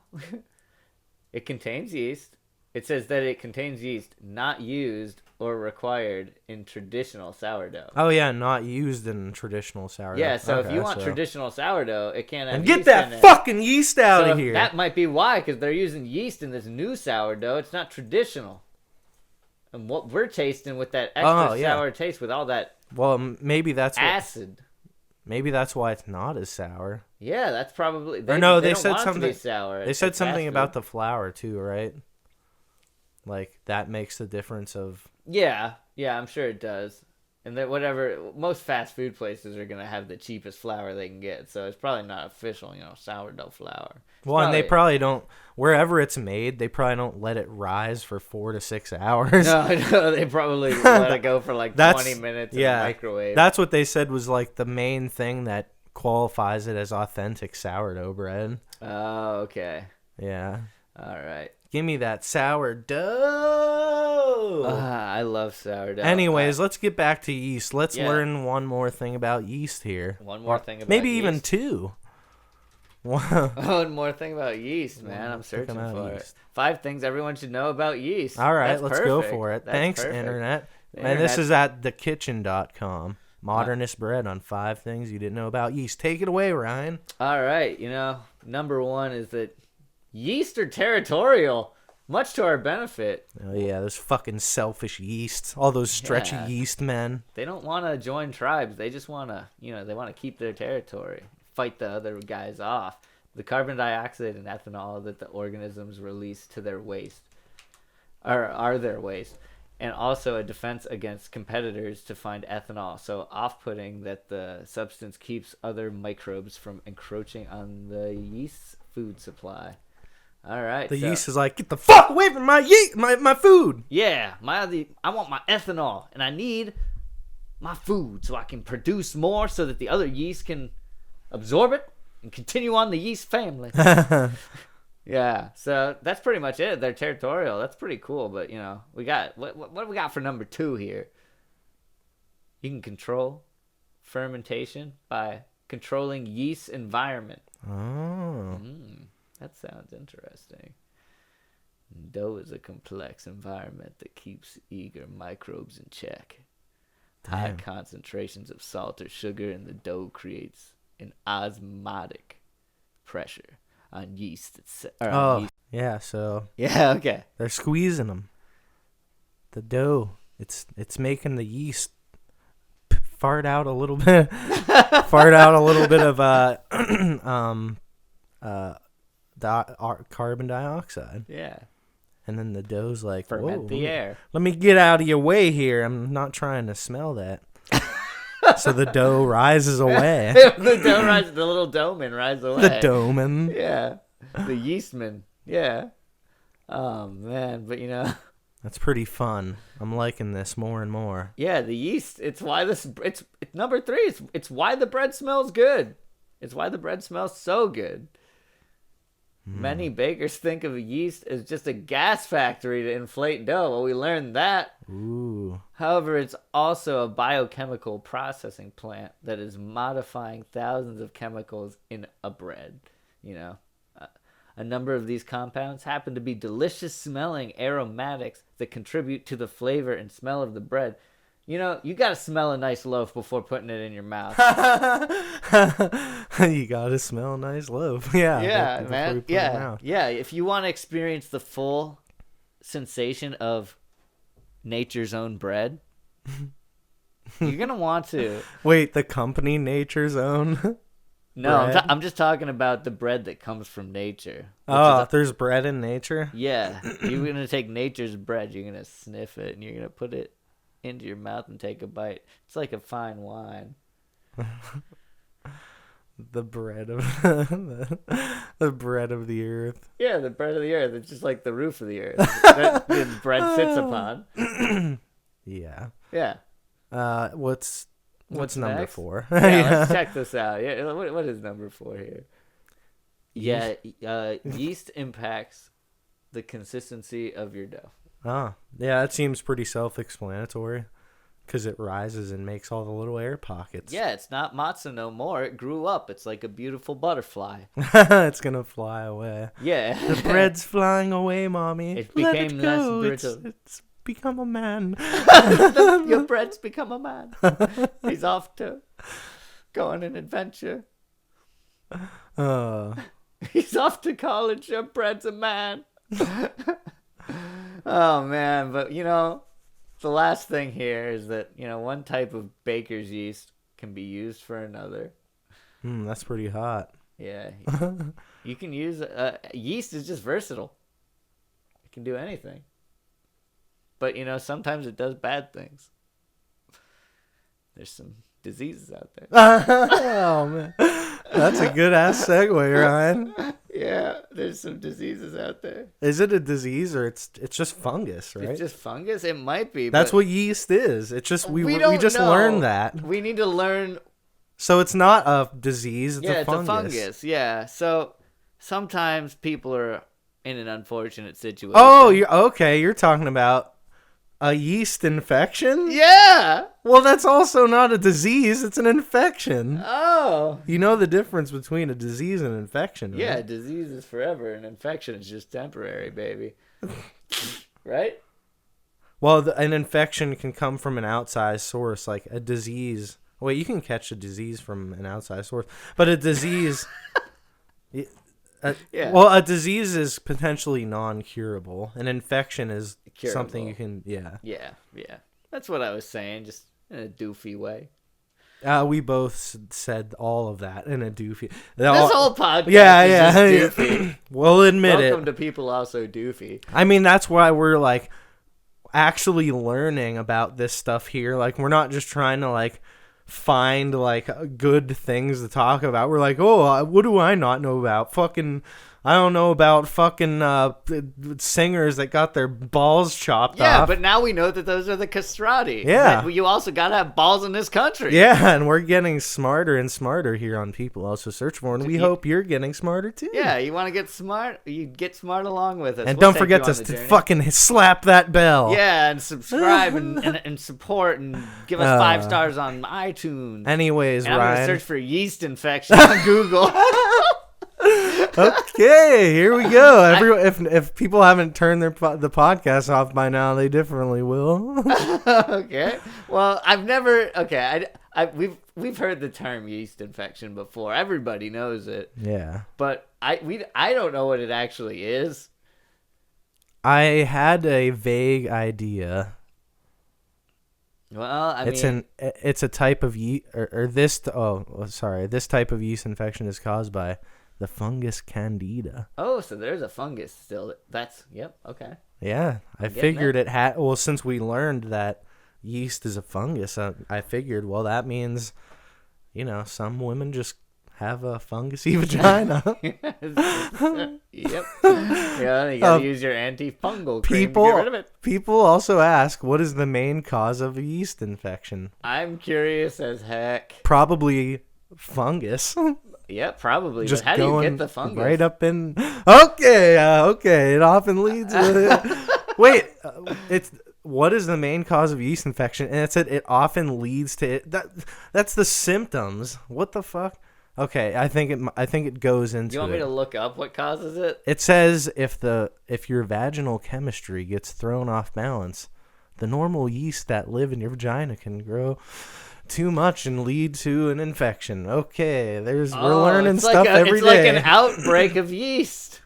It contains yeast. It says that it contains yeast not used or required in traditional sourdough. Oh yeah, not used in traditional sourdough. Yeah, so if Okay, you want so- traditional sourdough, it can't have and yeast get that in it. fucking yeast out So of here. That might be why, because they're using yeast in this new sourdough. It's not traditional. And what we're tasting with that extra sour taste, with all that Well, maybe that's acid. maybe that's why it's not as sour. Yeah, that's probably. Or They no, they they don't said want it to be something. sour. They said It's something fast about food. the flour too, right? Like that makes the difference of. Yeah, I'm sure it does. And that whatever, most fast food places are gonna have the cheapest flour they can get, so it's probably not official, sourdough flour. Well, and they probably don't. Wherever it's made, they probably don't let it rise for 4 to 6 hours. No, they probably let it go for like That's- 20 minutes in yeah, the microwave. That's what they said was like the main thing that qualifies it as authentic sourdough bread. Oh, okay. Yeah. All right. Give me that sourdough. I love sourdough. Anyways, let's get back to yeast. Let's Yeah. learn one more thing about yeast here. One more thing about maybe yeast. even two. One more thing about yeast, man. One I'm more thing searching about for yeast. it. 5 things everyone should know about yeast. All right, That's let's go perfect. for it. That's Thanks, perfect. Internet. The And this Internet- is at thekitchen.com. Modernist bread on 5 things you didn't know about yeast. Take it away, Ryan. All right, number 1 is that yeast are territorial, much to our benefit. Oh, yeah, those fucking selfish yeasts. All those stretchy Yeah. yeast men. They don't want to join tribes. They just want to, they want to keep their territory, fight the other guys off. The carbon dioxide and ethanol that the organisms release to their waste are their waste. And also a defense against competitors to find ethanol. So off-putting that the substance keeps other microbes from encroaching on the yeast's food supply. All right. The so, yeast is like, get the fuck away from my yeast, my food. Yeah, I want my ethanol, and I need my food so I can produce more so that the other yeast can absorb it and continue on the yeast family. Yeah, so that's pretty much it. They're territorial. That's pretty cool. But we got what do we got for number 2 here? You can control fermentation by controlling yeast's environment. Oh. That sounds interesting. Dough is a complex environment that keeps eager microbes in check. High Damn. concentrations of salt or sugar in the dough creates an osmotic pressure on yeast. Yeah, so Yeah, okay. they're squeezing them. The dough, it's making the yeast fart out a little bit of carbon dioxide. Yeah. And then the dough's like, Ferment whoa, the air. let me get out of your way here. I'm not trying to smell that. So the dough rises away. The little doughman rises away. The doughman. Yeah. The yeastman. Yeah. Oh, man. But, That's pretty fun. I'm liking this more and more. yeah, the yeast, it's number 3. It's why the bread smells good. It's why the bread smells so good. Many bakers think of yeast as just a gas factory to inflate dough. Well, we learned that. Ooh. However, it's also a biochemical processing plant that is modifying thousands of chemicals in a bread. A number of these compounds happen to be delicious smelling aromatics that contribute to the flavor and smell of the bread. You gotta smell a nice loaf before putting it in your mouth. You gotta smell a nice loaf. Yeah. Yeah, before you man. put it in your Yeah. mouth. Yeah. If you want to experience the full sensation of nature's own bread, you're gonna want to. Wait, the company Nature's Own? No, Bread? I'm just talking about the bread that comes from nature. Oh, there's bread in nature? Yeah, you're gonna take nature's bread. You're gonna sniff it, and you're gonna put it into your mouth and take a bite. It's like a fine wine. The bread of the bread of the earth. Yeah, the bread of the earth. It's just like the roof of the earth that the bread sits upon. Yeah. Yeah. What's number next? 4? Yeah, let's check this out. Yeah, what is number 4 here? Yeah, yeast impacts the consistency of your dough. Oh, yeah, that seems pretty self-explanatory because it rises and makes all the little air pockets. Yeah, it's not matzah no more. It grew up. It's like a beautiful butterfly. It's going to fly away. Yeah. The bread's flying away, Mommy. It Let became it less go. brittle. It's become a man. Your bread's become a man. He's off to go on an adventure. He's off to college. Your bread's a man. Oh, man. But, the last thing here is that, one type of baker's yeast can be used for another. That's pretty hot. Yeah. You can use... yeast is just versatile. It can do anything. But, sometimes it does bad things. There's some diseases out there. Oh, man. That's a good-ass segue, Ryan. Yeah, there's some diseases out there. Is it a disease or it's just fungus, right? It's just fungus? It might be. That's but what yeast is. It's just we don't just know. learned that. We need to learn. So it's not a disease, it's a fungus. It's a fungus. Yeah. So sometimes people are in an unfortunate situation. Oh, you're talking about A yeast infection? Yeah. Well, that's also not a disease. It's an infection. Oh. You know the difference between a disease and an infection, right? Yeah, disease is forever, and infection is just temporary, baby. Right? Well, an infection can come from an outside source, like a disease. Wait, you can catch a disease from an outside source, but a disease... Yeah. Well, a disease is potentially non-curable. An infection is Curable. something you can... Yeah. Yeah. That's what I was saying, just in a doofy way. We both said all of that in a doofy... This whole podcast Yeah. is just doofy. We'll admit Welcome it. to People Also Doofy. I mean, that's why we're, like, actually learning about this stuff here. Like, we're not just trying to, like, find, like, good things to talk about. We're like, oh, what do I not know about? I don't know about singers that got their balls chopped off. Yeah, but now we know that those are the castrati. Yeah. But you also gotta have balls in this country. Yeah, and we're getting smarter and smarter here on People Also Search For, and we hope you're getting smarter too. Yeah, you want to get smart? You get smart along with us. And We'll don't take forget you on to the journey. fucking slap that bell. Yeah, and subscribe and support and give us 5 stars on iTunes. Anyways, And I'm Ryan. gonna search for yeast infection on Google. Okay, here we go. If people haven't turned the podcast off by now, they definitely will. Okay. Well, I've never. Okay, we've heard the term yeast infection before. Everybody knows it. Yeah. But I don't know what it actually is. I had a vague idea. Well, It's a type of yeast, this type of yeast infection is caused by the fungus Candida. Oh, so there's a fungus still. Yep, okay. Yeah, I figured it had. Well, since we learned that yeast is a fungus, I figured, well, that means, some women just have a fungusy vagina. Yep. Yeah, you gotta use your antifungal cream to get rid of it. People also ask, what is the main cause of a yeast infection? I'm curious as heck. Probably fungus. Yeah, probably. Just but how do you going get the fungus? right up in. Okay. It often leads. Wait, what is the main cause of yeast infection? And it said it often leads to it. That's the symptoms. What the fuck? Okay, I think it goes into. Do you want me to look up what causes it? It says if your vaginal chemistry gets thrown off balance, the normal yeast that live in your vagina can grow too much and lead to an infection. Okay, we're learning stuff every day. It's like an outbreak of yeast.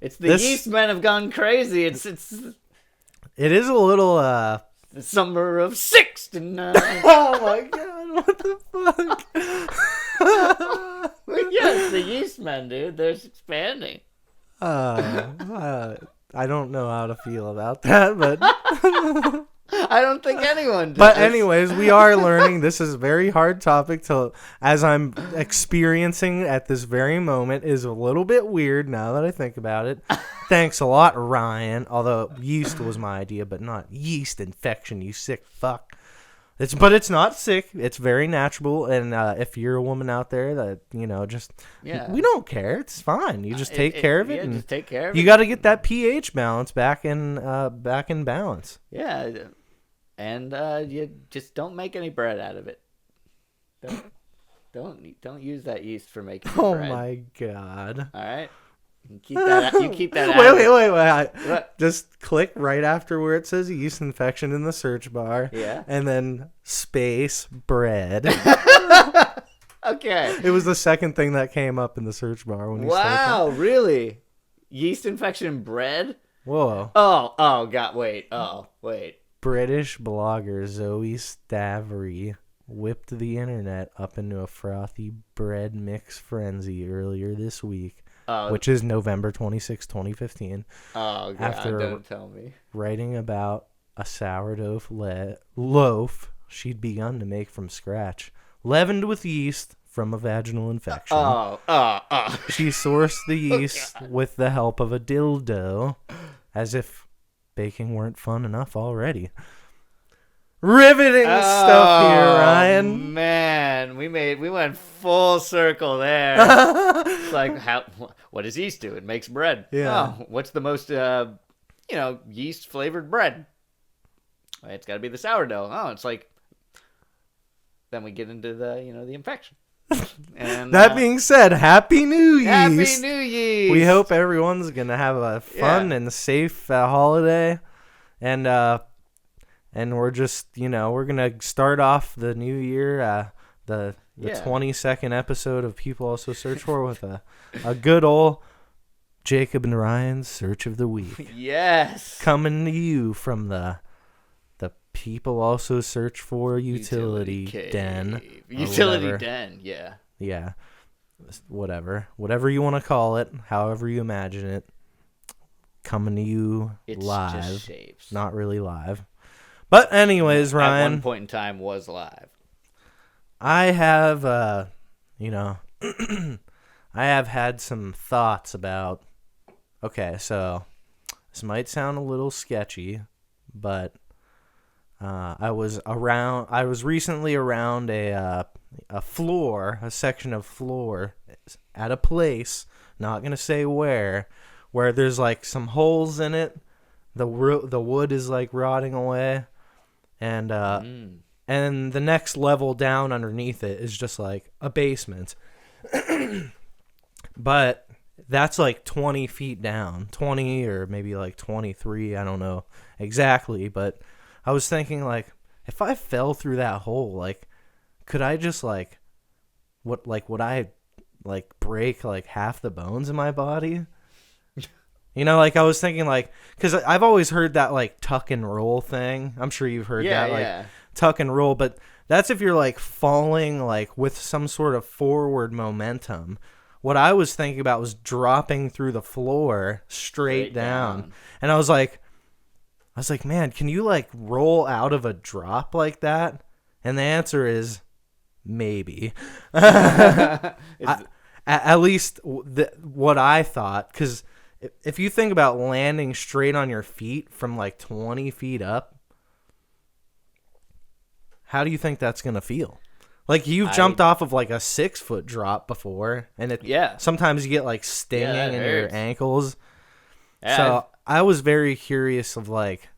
It's the yeast men have gone crazy. It is a little the summer of 69. Oh my god, what the fuck? Yes, the yeast men, dude. They're expanding. I don't know how to feel about that, but I don't think anyone does. But anyways, we are learning. This is a very hard topic as I'm experiencing at this very moment, is a little bit weird now that I think about it. Thanks a lot, Ryan. Although yeast was my idea, but not yeast infection, you sick fuck. But it's not sick. It's very natural. And if you're a woman out there that, we don't care. It's fine. You just take care of it. Yeah, just take care of it. You got to get that pH balance back in balance. Yeah. And you just don't make any bread out of it. Don't use that yeast for making bread. Oh my god. All right. You keep that out. Wait. What? Just click right after where it says yeast infection in the search bar. Yeah. And then space bread. Okay. It was the second thing that came up in the search bar when you Wow, really? Yeast infection bread? Whoa. Oh, God, wait. Oh, wait. British blogger Zoe Stavery whipped the internet up into a frothy bread mix frenzy earlier this week. Which is November 26, 2015. Oh, God, after don't tell me. Writing about a sourdough loaf she'd begun to make from scratch, leavened with yeast from a vaginal infection. She sourced the yeast with the help of a dildo, as if baking weren't fun enough already. Riveting stuff here, Ryan. Man, we went full circle there. It's like, what does yeast do? It makes bread. Yeah. Oh, what's the most yeast flavored bread? It's got to be the sourdough. Oh, it's like. Then we get into the the infection. And that being said, Happy New Yeast. Happy New Yeast. We hope everyone's gonna have a fun and safe holiday, and we're just we're gonna start off the new year, the 22nd episode of People Also Search For with a good old Jacob and Ryan's Search of the Week. Yes, coming to you from the People Also Search For utility den. Utility den, yeah. Yeah. Whatever you want to call it, however you imagine it. Coming to you live. Just shapes. Not really live. But anyways, Ryan. At one point in time was live. I have, I have had some thoughts about, okay, so this might sound a little sketchy, but I was recently around a section of floor at a place, not gonna say where there's like some holes in it. The wood is like rotting away, and the next level down underneath it is just like a basement. But that's like 20 feet down, 20 or maybe like 23. I don't know exactly, but I was thinking, like, if I fell through that hole, like, could I just, like, would I, like, break, like, half the bones in my body? Like, I was thinking, like, because I've always heard that, like, tuck and roll thing. I'm sure you've heard that, like, tuck and roll, but that's if you're, like, falling, like, with some sort of forward momentum. What I was thinking about was dropping through the floor straight down. And I was like, man, can you like roll out of a drop like that? And the answer is maybe. At least what I thought, because if you think about landing straight on your feet from like 20 feet up, how do you think that's going to feel? Like you've jumped off of like a 6-foot drop before, and sometimes you get like stinging in your ankles. Yeah, so I was very curious of like,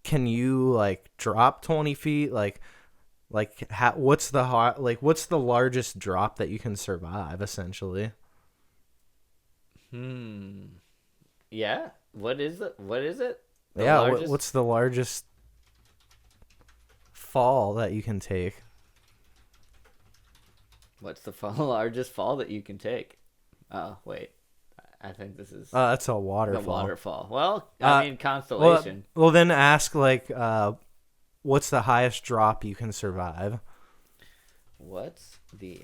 can you like drop 20 feet? Like what's the largest drop that you can survive essentially? Yeah. What is it? What's the largest fall that you can take? What's the largest fall that you can take? Oh, wait. I think this is... that's a waterfall. The waterfall. Well, I mean, constellation. Well, then ask, like, what's the highest drop you can survive? What's the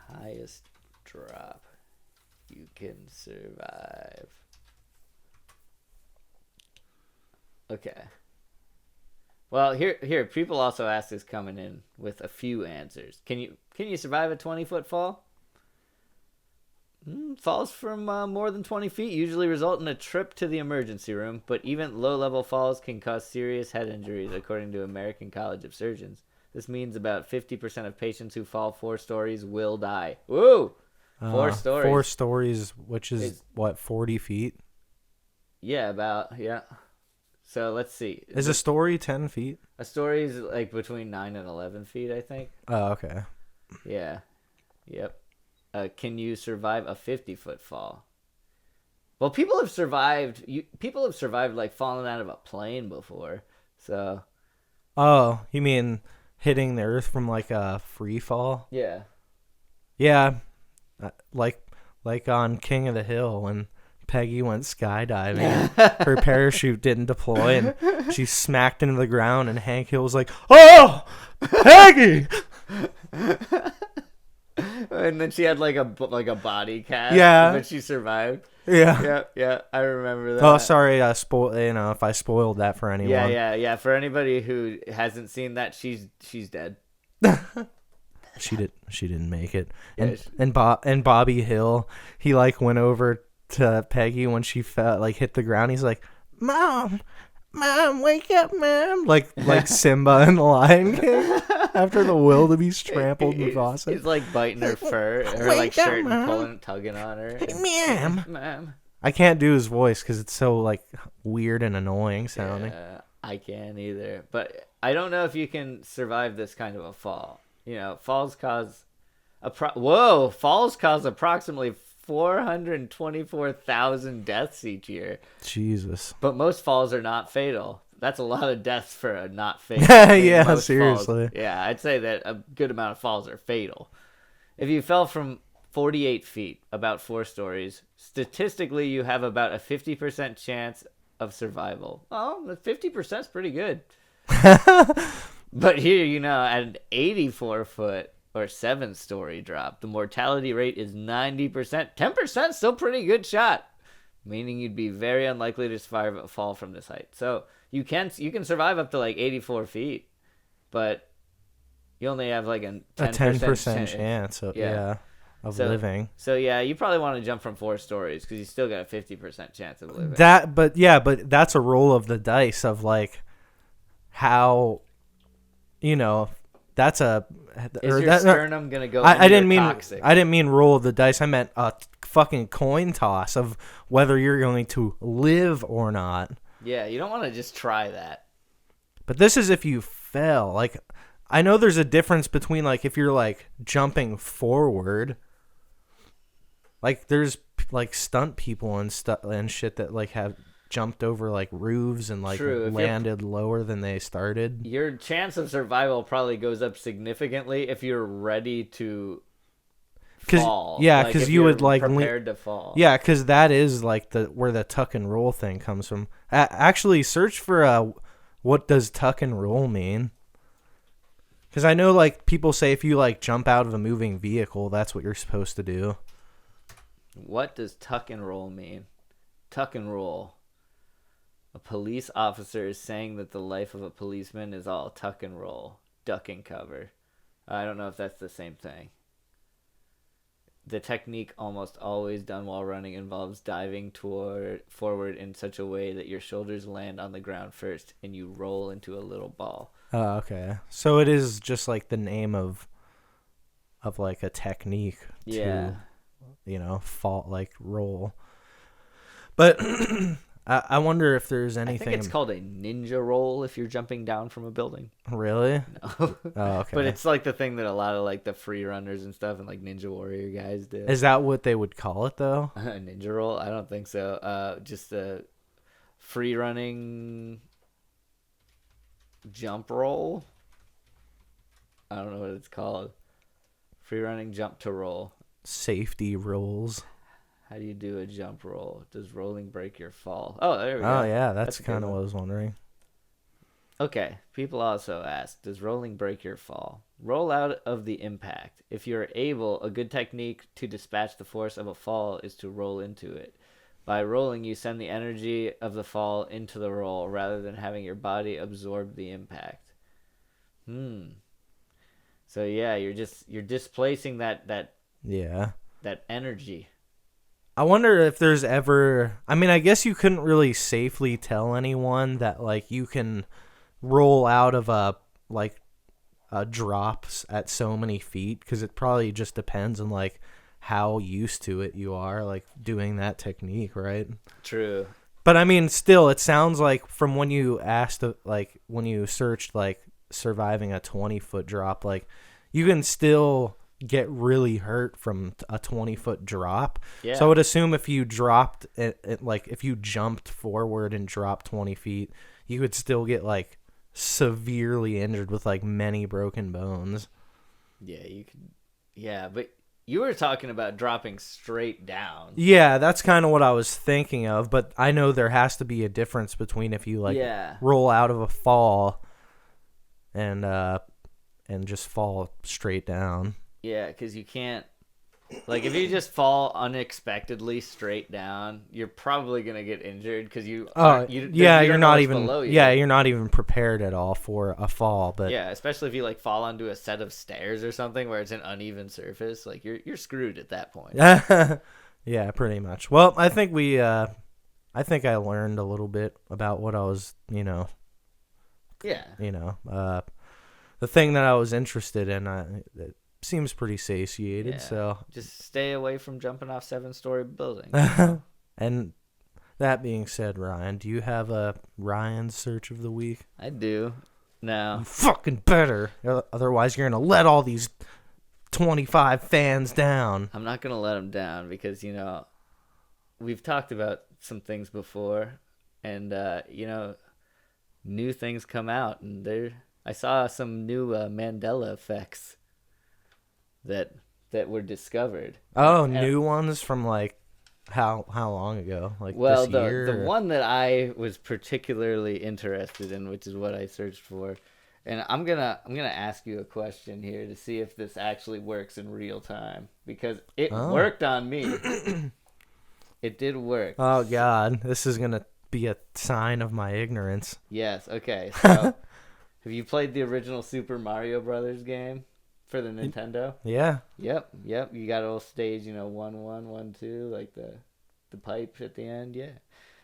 highest drop you can survive? Okay. Well, here, people also ask this coming in with a few answers. Can you survive a 20-foot fall? Falls from more than 20 feet usually result in a trip to the emergency room, but even low-level falls can cause serious head injuries, according to American College of Surgeons. This means about 50% of patients who fall 4 stories will die. Woo! 4 stories. 4 stories, which is what, 40 feet? Yeah, So let's see. Is a story 10 feet? A story is like between 9 and 11 feet, I think. Oh, okay. Yeah. Yep. Can you survive a 50-foot fall? Well, people have survived like falling out of a plane before. So. Oh, you mean hitting the earth from like a free fall? Yeah. Yeah. Like on King of the Hill when Peggy went skydiving and her parachute didn't deploy and she smacked into the ground and Hank Hill was like, "Oh, Peggy!" And then she had like a body cast. Yeah. But she survived. Yeah. Yeah. I remember that. Oh, sorry. If I spoiled that for anyone. Yeah. For anybody who hasn't seen that, she's dead. She didn't make it. Yeah, And Bobby Hill, he like went over to Peggy when she hit the ground. He's like, Mom, wake up, Mom. Like Simba in the Lion King after the wildebeest trampled Mufasa. He's like biting her fur, her like shirt, and tugging on her. Ma'am. I can't do his voice because it's so like weird and annoying sounding. Yeah. I can't either. But I don't know if you can survive this kind of a fall. You know, falls cause falls cause approximately 424,000 deaths each year. Jesus. But most falls are not fatal. That's a lot of deaths for a not fatal. Yeah, most seriously. Falls, yeah, I'd say that a good amount of falls are fatal. If you fell from 48 feet, about 4 stories, statistically you have about a 50% chance of survival. Oh, 50% is pretty good. But here, you know, at an 84-foot or 7-story drop, the mortality rate is 90%. 10% still pretty good shot, meaning you'd be very unlikely to survive a fall from this height. So you can survive up to like 84 feet, but you only have like a 10% chance of, living. So yeah, you probably want to jump from 4 stories because you still got a 50% chance of living. But that's a roll of the dice of like how, you know, that's a. Is your sternum gonna go? I didn't mean roll of the dice. I meant a fucking coin toss of whether you're going to live or not. Yeah, you don't want to just try that. But this is if you fell. Like, I know there's a difference between like if you're like jumping forward. Like there's like stunt people and stuff and shit that like have jumped over like roofs and like landed lower than they started. Your chance of survival probably goes up significantly if you're ready to fall. Yeah, because you would like prepared to fall. Yeah, because that is like where the tuck and roll thing comes from. Actually, search for what does tuck and roll mean? Because I know like people say if you like jump out of a moving vehicle, that's what you're supposed to do. What does tuck and roll mean? Tuck and roll. A police officer is saying that the life of a policeman is all tuck and roll, duck and cover. I don't know if that's the same thing. The technique almost always done while running involves diving forward in such a way that your shoulders land on the ground first and you roll into a little ball. Oh, okay. So it is just like the name of like a technique to, you know, fall, like roll. But I wonder if there's anything. I think it's called a ninja roll if you're jumping down from a building. Really? No. Oh, okay. But it's like the thing that a lot of like the free runners and stuff and like Ninja Warrior guys do. Is that what they would call it though? A ninja roll? I don't think so. Just a free running jump roll. I don't know what it's called. Free running jump to roll. Safety rolls. How do you do a jump roll? Does rolling break your fall? Oh, there we go. Oh, yeah, that's kind of what I was wondering. Okay, people also ask, does rolling break your fall? Roll out of the impact. If you're able, a good technique to dispatch the force of a fall is to roll into it. By rolling, you send the energy of the fall into the roll rather than having your body absorb the impact. So yeah, you're displacing that energy. I wonder if there's ever, I mean, I guess you couldn't really safely tell anyone that like you can roll out of a drops at so many feet, because it probably just depends on like how used to it you are, like doing that technique, right? True. But I mean, still, it sounds like from when you asked, like when you searched like surviving a 20-foot drop, like you can still get really hurt from a 20-foot drop. Yeah. So I would assume if you dropped it, like if you jumped forward and dropped 20 feet, you would still get like severely injured with like many broken bones. Yeah, you could. Yeah, but you were talking about dropping straight down. Yeah, that's kind of what I was thinking of, but I know there has to be a difference between if you like roll out of a fall and just fall straight down. Yeah, because you can't, like, if you just fall unexpectedly straight down, you're probably gonna get injured because you're not even prepared at all for a fall. But yeah, especially if you like fall onto a set of stairs or something where it's an uneven surface, like you're screwed at that point. Yeah, pretty much. Well, I think I learned a little bit about what I was, the thing that I was interested in. It seems pretty satiated, so just stay away from jumping off 7-story buildings. And That being said, Ryan, do you have a Ryan's search of the week? I do. Now, You fucking better. Otherwise, you're going to let all these 25 fans down. I'm not going to let them down because, we've talked about some things before, and, new things come out, and I saw some new Mandela effects that were discovered. Oh, And- new ones from like how long ago? Like Well, this year? the one that I was particularly interested in, which is what I searched for, and I'm gonna ask you a question here to see if this actually works in real time because it worked on me. It did work. Oh God, this is gonna be a sign of my ignorance. Yes. Okay. So, have you played the original Super Mario Brothers game for the Nintendo? Yeah. Yep. You got a little stage, 1-1, 1-2, like the pipe at the end. Yeah.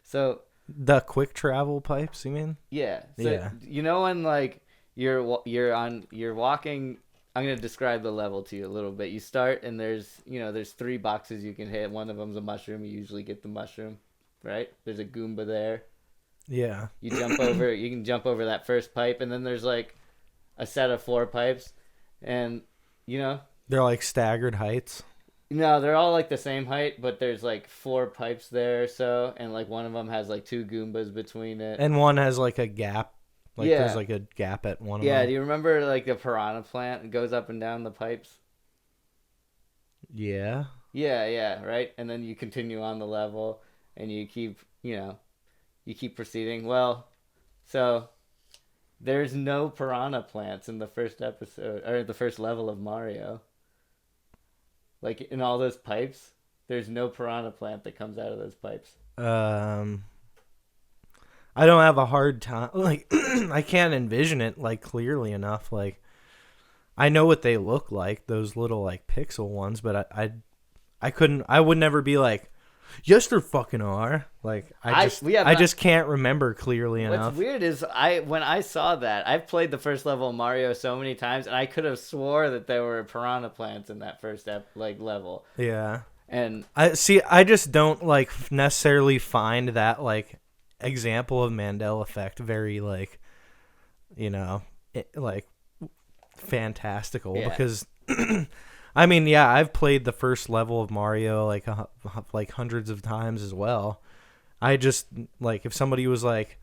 So The quick travel pipes, you mean? yeah. So, Yeah. when like you're walking. I'm gonna describe the level to you a little bit. You start and there's 3 boxes you can hit. One of them's a mushroom. You usually get the mushroom, right? There's a Goomba there. Yeah. You can jump over that first pipe, and then there's like a set of 4 pipes, and They're like staggered heights. no, they're all like the same height, but there's like 4 pipes there or so, and like one of them has like 2 Goombas between it. And one has like a gap. Like Yeah. there's like a gap at one of Yeah, them. do you remember like the piranha plant that goes up and down the pipes? Yeah. Yeah, right? And then you continue on the level and you keep proceeding. Well, so there's no piranha plants in the first episode or the first level of Mario. Like in all those pipes, there's no piranha plant that comes out of those pipes. I don't have a hard time. Like, I can't envision it like clearly enough. Like, I know what they look like, those little like pixel ones, but I couldn't. I would never be like, yes, there fucking are. Like, I just can't remember clearly enough. What's weird is when I saw that, I've played the first level of Mario so many times, and I could have swore that there were piranha plants in that first level. Yeah. And I just don't like necessarily find that like example of Mandela effect very like, like fantastical because I mean, yeah, I've played the first level of Mario like hundreds of times as well. I just like if somebody was like,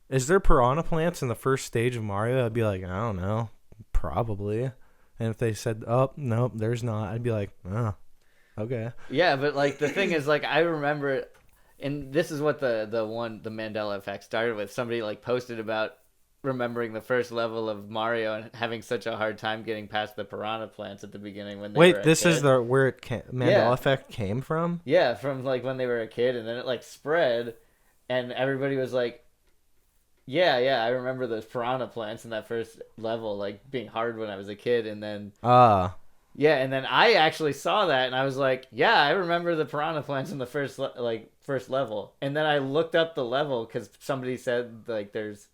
"Is there piranha plants in the first stage of Mario?" I'd be like, "I don't know, probably." And if they said, "Oh, nope, there's not," I'd be like, "Oh, okay." Yeah, but like the thing is, like I remember, and this is what the Mandela effect started with. Somebody like posted about remembering the first level of Mario and having such a hard time getting past the piranha plants at the beginning when they were a this kid. is where Mandela effect came from? Yeah, from like when they were a kid, and then it like spread, and everybody was like, yeah, I remember those piranha plants in that first level like being hard when I was a kid, and then yeah, and then I actually saw that, and I was like, yeah, I remember the piranha plants in the first level, and then I looked up the level because somebody said like there's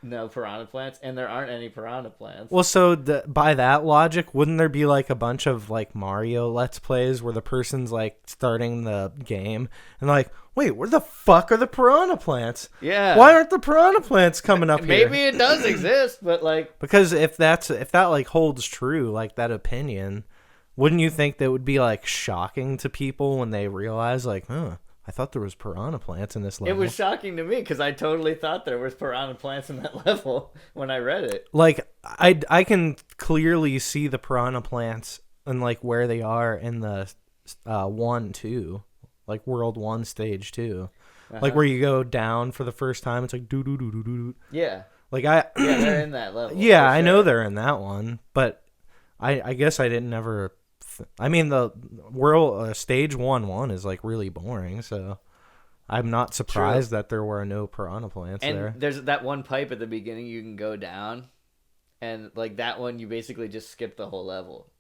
no piranha plants, and there aren't any piranha plants. Well, so by that logic, wouldn't there be like a bunch of like Mario Let's Plays where the person's like starting the game and like, wait, where the fuck are the piranha plants? Yeah. Why aren't the piranha plants coming up here? Maybe it does exist, but like because if that like holds true, like that opinion, wouldn't you think that would be like shocking to people when they realize like, I thought there was piranha plants in this level. It was shocking to me because I totally thought there was piranha plants in that level when I read it. Like, I can clearly see the piranha plants and like where they are in the 1-2, like World 1 Stage 2. Like where you go down for the first time, it's like doo doo doo doo doo. Yeah. Like yeah, they're in that level. Yeah, I know they're in that one, but I guess I didn't ever. I mean, the world stage 1-1 is like really boring, so I'm not surprised that there were no piranha plants there. And there's that one pipe at the beginning you can go down, and like that one you basically just skip the whole level.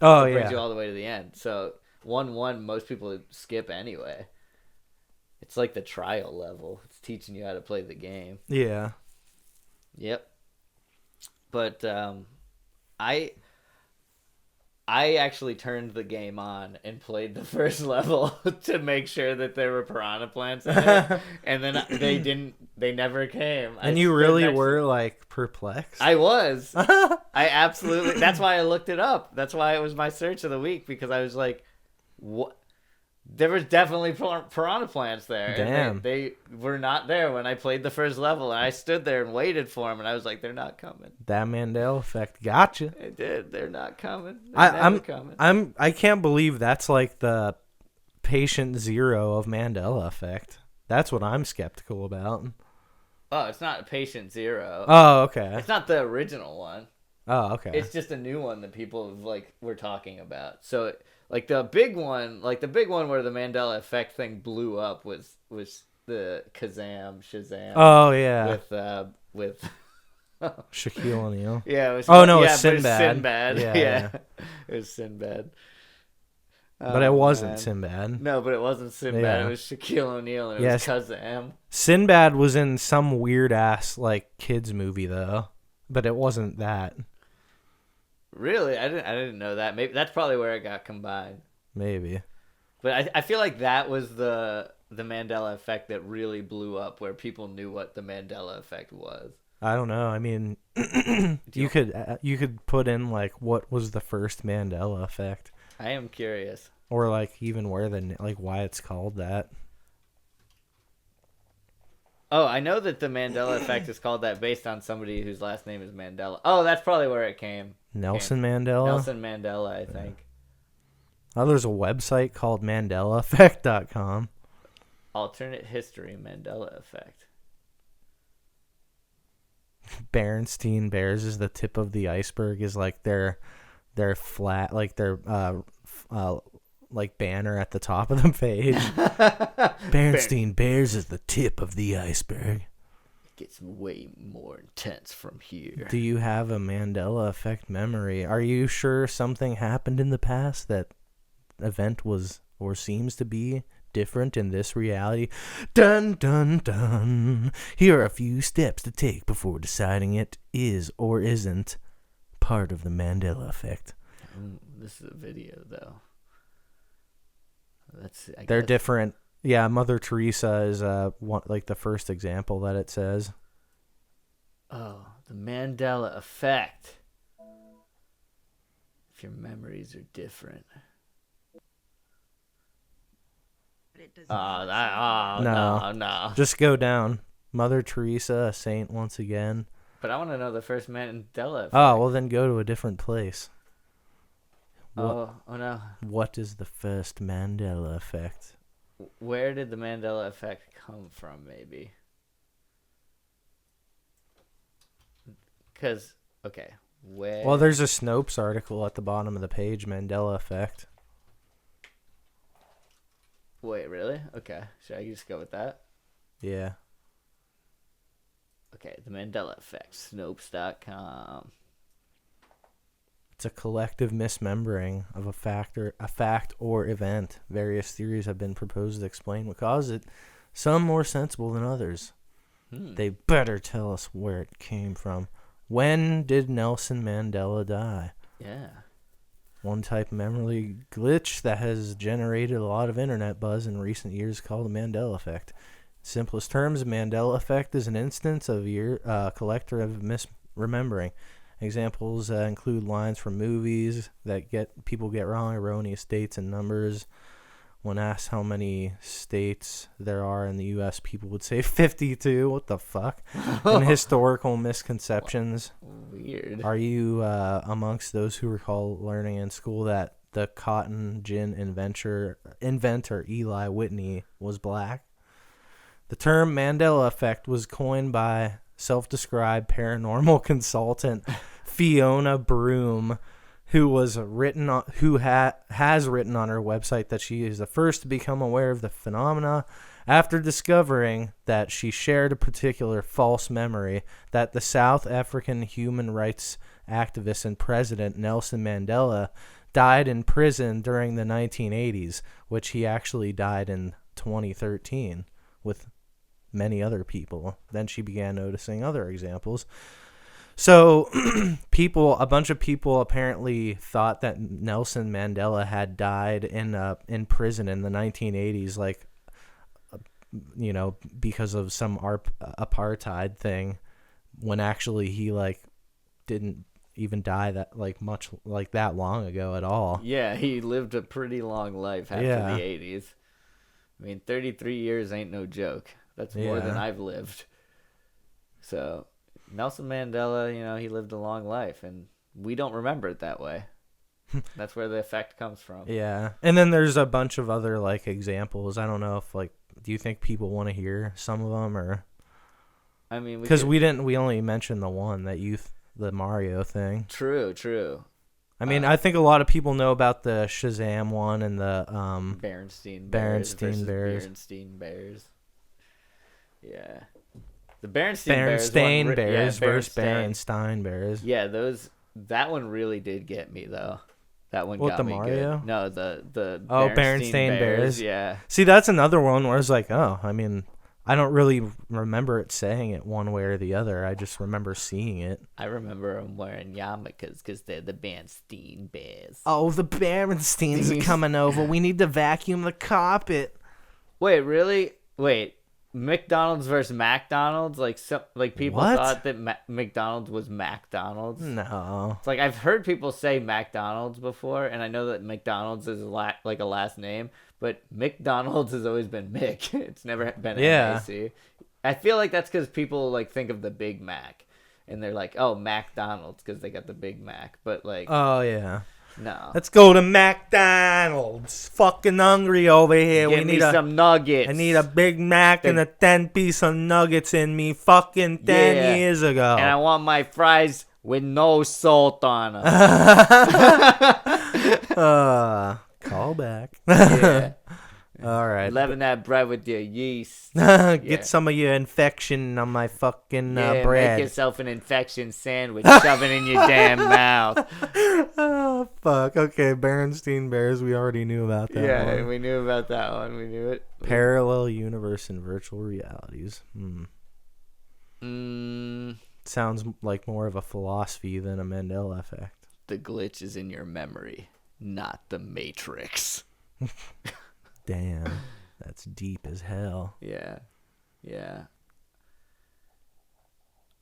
Oh it yeah, brings you all the way to the end. So 1-1 most people skip anyway. It's like the trial level. It's teaching you how to play the game. Yeah. Yep. But I actually turned the game on and played the first level to make sure that there were piranha plants in it, and then they never came. And you really were like perplexed. I was. I absolutely. That's why I looked it up. That's why it was my search of the week, because I was like, what? There was definitely piranha plants there. Damn. And they were not there when I played the first level, and I stood there and waited for them, and I was like, they're not coming. That Mandela effect got you. It did. They're not coming. They're coming. I can't believe that's like the patient zero of Mandela effect. That's what I'm skeptical about. Oh, it's not patient zero. Oh, okay. It's not the original one. Oh, okay. It's just a new one that people like were talking about. So like the big one where the Mandela effect thing blew up was the Shazam. Oh yeah. With Shaquille O'Neal. Yeah, it was. Oh no, yeah, it's Sinbad. Sinbad. Yeah. It was Sinbad. But it wasn't Sinbad. No, but it wasn't Sinbad. Yeah. It was Shaquille O'Neal, and it was Kazam. Sinbad was in some weird ass like kids movie though, but it wasn't that. Really, I didn't know that. Maybe that's probably where it got combined. Maybe. But I feel like that was the Mandela effect that really blew up, where people knew what the Mandela effect was. I don't know. I mean, you could put in like what was the first Mandela effect. I am curious. Or like even where why it's called that. Oh, I know that the Mandela effect is called that based on somebody whose last name is Mandela. Oh, that's probably where it came. Nelson Mandela? Nelson Mandela, I think. Oh, there's a website called MandelaEffect.com. Alternate history Mandela effect. Berenstein Bears is the tip of the iceberg, is like their flat, like their like banner at the top of the page. Berenstein Bears is the tip of the iceberg. It gets way more intense from here. Do you have a Mandela effect memory? Are you sure something happened in the past that event was or seems to be different in this reality? Dun dun dun. Here are a few steps to take before deciding it is or isn't part of the Mandela effect. This is a video though. They're different. Yeah, Mother Teresa is like the first example that it says. Oh, the Mandela effect. If your memories are different. No. Just go down. Mother Teresa, a saint once again. But I want to know the first Mandela effect. Oh, well then go to a different place. Oh no. What is the first Mandela effect? Where did the Mandela effect come from, maybe? Because, okay, where... Well, there's a Snopes article at the bottom of the page, Mandela effect. Wait, really? Okay, should I just go with that? Yeah. Okay, the Mandela effect, Snopes.com. It's a collective misremembering of a fact or event. Various theories have been proposed to explain what caused it, some more sensible than others. They better tell us where it came from. When did Nelson Mandela die? Yeah. One type of memory glitch that has generated a lot of internet buzz in recent years is called the Mandela effect. In simplest terms, the Mandela effect is an instance of your collective misremembering. Examples include lines from movies that people get wrong, erroneous dates and numbers. When asked how many states there are in the U.S., people would say 52. What the fuck? And historical misconceptions. Weird. Are you amongst those who recall learning in school that the cotton gin inventor Eli Whitney was black? The term Mandela effect was coined by self-described paranormal consultant Fiona Broom, who has written on her website that she is the first to become aware of the phenomena after discovering that she shared a particular false memory that the South African human rights activist and president Nelson Mandela died in prison during the 1980s, which he actually died in 2013 with many other people. Then she began noticing other examples. So a bunch of people apparently thought that Nelson Mandela had died in prison in the 1980s, like, because of some apartheid thing, when actually he like didn't even die that like much like that long ago at all. Yeah, he lived a pretty long life after Yeah. the 80s. I mean, 33 years ain't no joke. That's more than Yeah. I've lived. So, Nelson Mandela, he lived a long life, and we don't remember it that way. That's where the effect comes from. Yeah. And then there's a bunch of other like examples. I don't know if like, do you think people want to hear some of them, or? I mean, because we only mentioned the one the Mario thing. True. I mean, I think a lot of people know about the Shazam one and the Berenstain Bears. Yeah. The Berenstain Bears versus Berenstain Bears. Yeah, that one really did get me though. That one got the me Mario? good. No, the Berenstain Bears. Yeah. See, that's another one where it's like, oh, I mean, I don't really remember it saying it one way or the other. I just remember seeing it. I remember them wearing yarmulkes because they're the Berenstain Bears. Oh, the Berensteins are coming over. We need to vacuum the carpet. Wait, really? Wait, McDonald's versus McDonald's? Like people What? thought that McDonald's was McDonald's? No. It's like I've heard people say McDonald's before, and I know that McDonald's is like a last name, but McDonald's has always been Mick. It's never been MAC. I feel like that's because people like think of the Big Mac, and they're like, oh, McDonald's because they got the Big Mac. But like, oh yeah. No. Let's go to McDonald's. Fucking hungry over here. Give me some nuggets. I need a Big Mac and a 10-piece of nuggets in me fucking 10 years ago. And I want my fries with no salt on them. Call back. Yeah. All right. Leaven that bread with your yeast. Get some of your infection on my fucking bread. Make yourself an infection sandwich. Shove it in your damn mouth. Oh, fuck. Okay, Berenstain Bears. We already knew about that one. Yeah, we knew about that one. We knew it. Parallel universe and virtual realities. Sounds like more of a philosophy than a Mandela effect. The glitch is in your memory, not the Matrix. Damn, that's deep as hell. Yeah.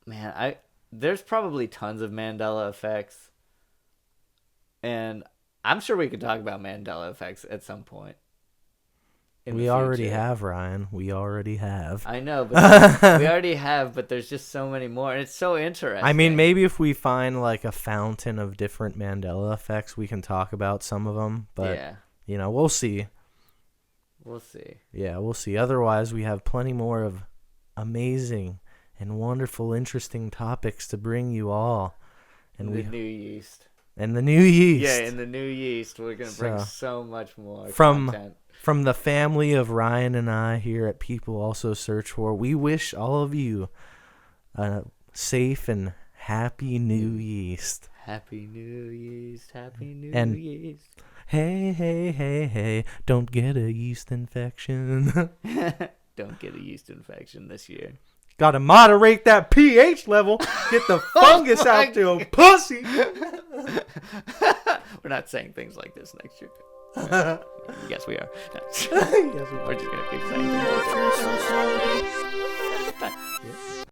Man, there's probably tons of Mandela effects, and I'm sure we could talk about Mandela effects at some point. We already have, Ryan. We already have. I know, but we already have, but there's just so many more, and it's so interesting. I mean, maybe if we find like a fountain of different Mandela effects, we can talk about some of them, but we'll see. We'll see. Yeah, we'll see. Otherwise, we have plenty more of amazing and wonderful, interesting topics to bring you all. And the new yeast. And the new yeast. Yeah, in the new yeast, we're going to bring so much more content. From the family of Ryan and I here at People Also Search For, we wish all of you a safe and happy new yeast. Happy new yeast. Happy new yeast. Hey, don't get a yeast infection. Don't get a yeast infection this year. Gotta moderate that pH level. Get the fungus out your pussy. We're not saying things like this next year. Yes, we are. Yes, we are. We're just going to keep saying things.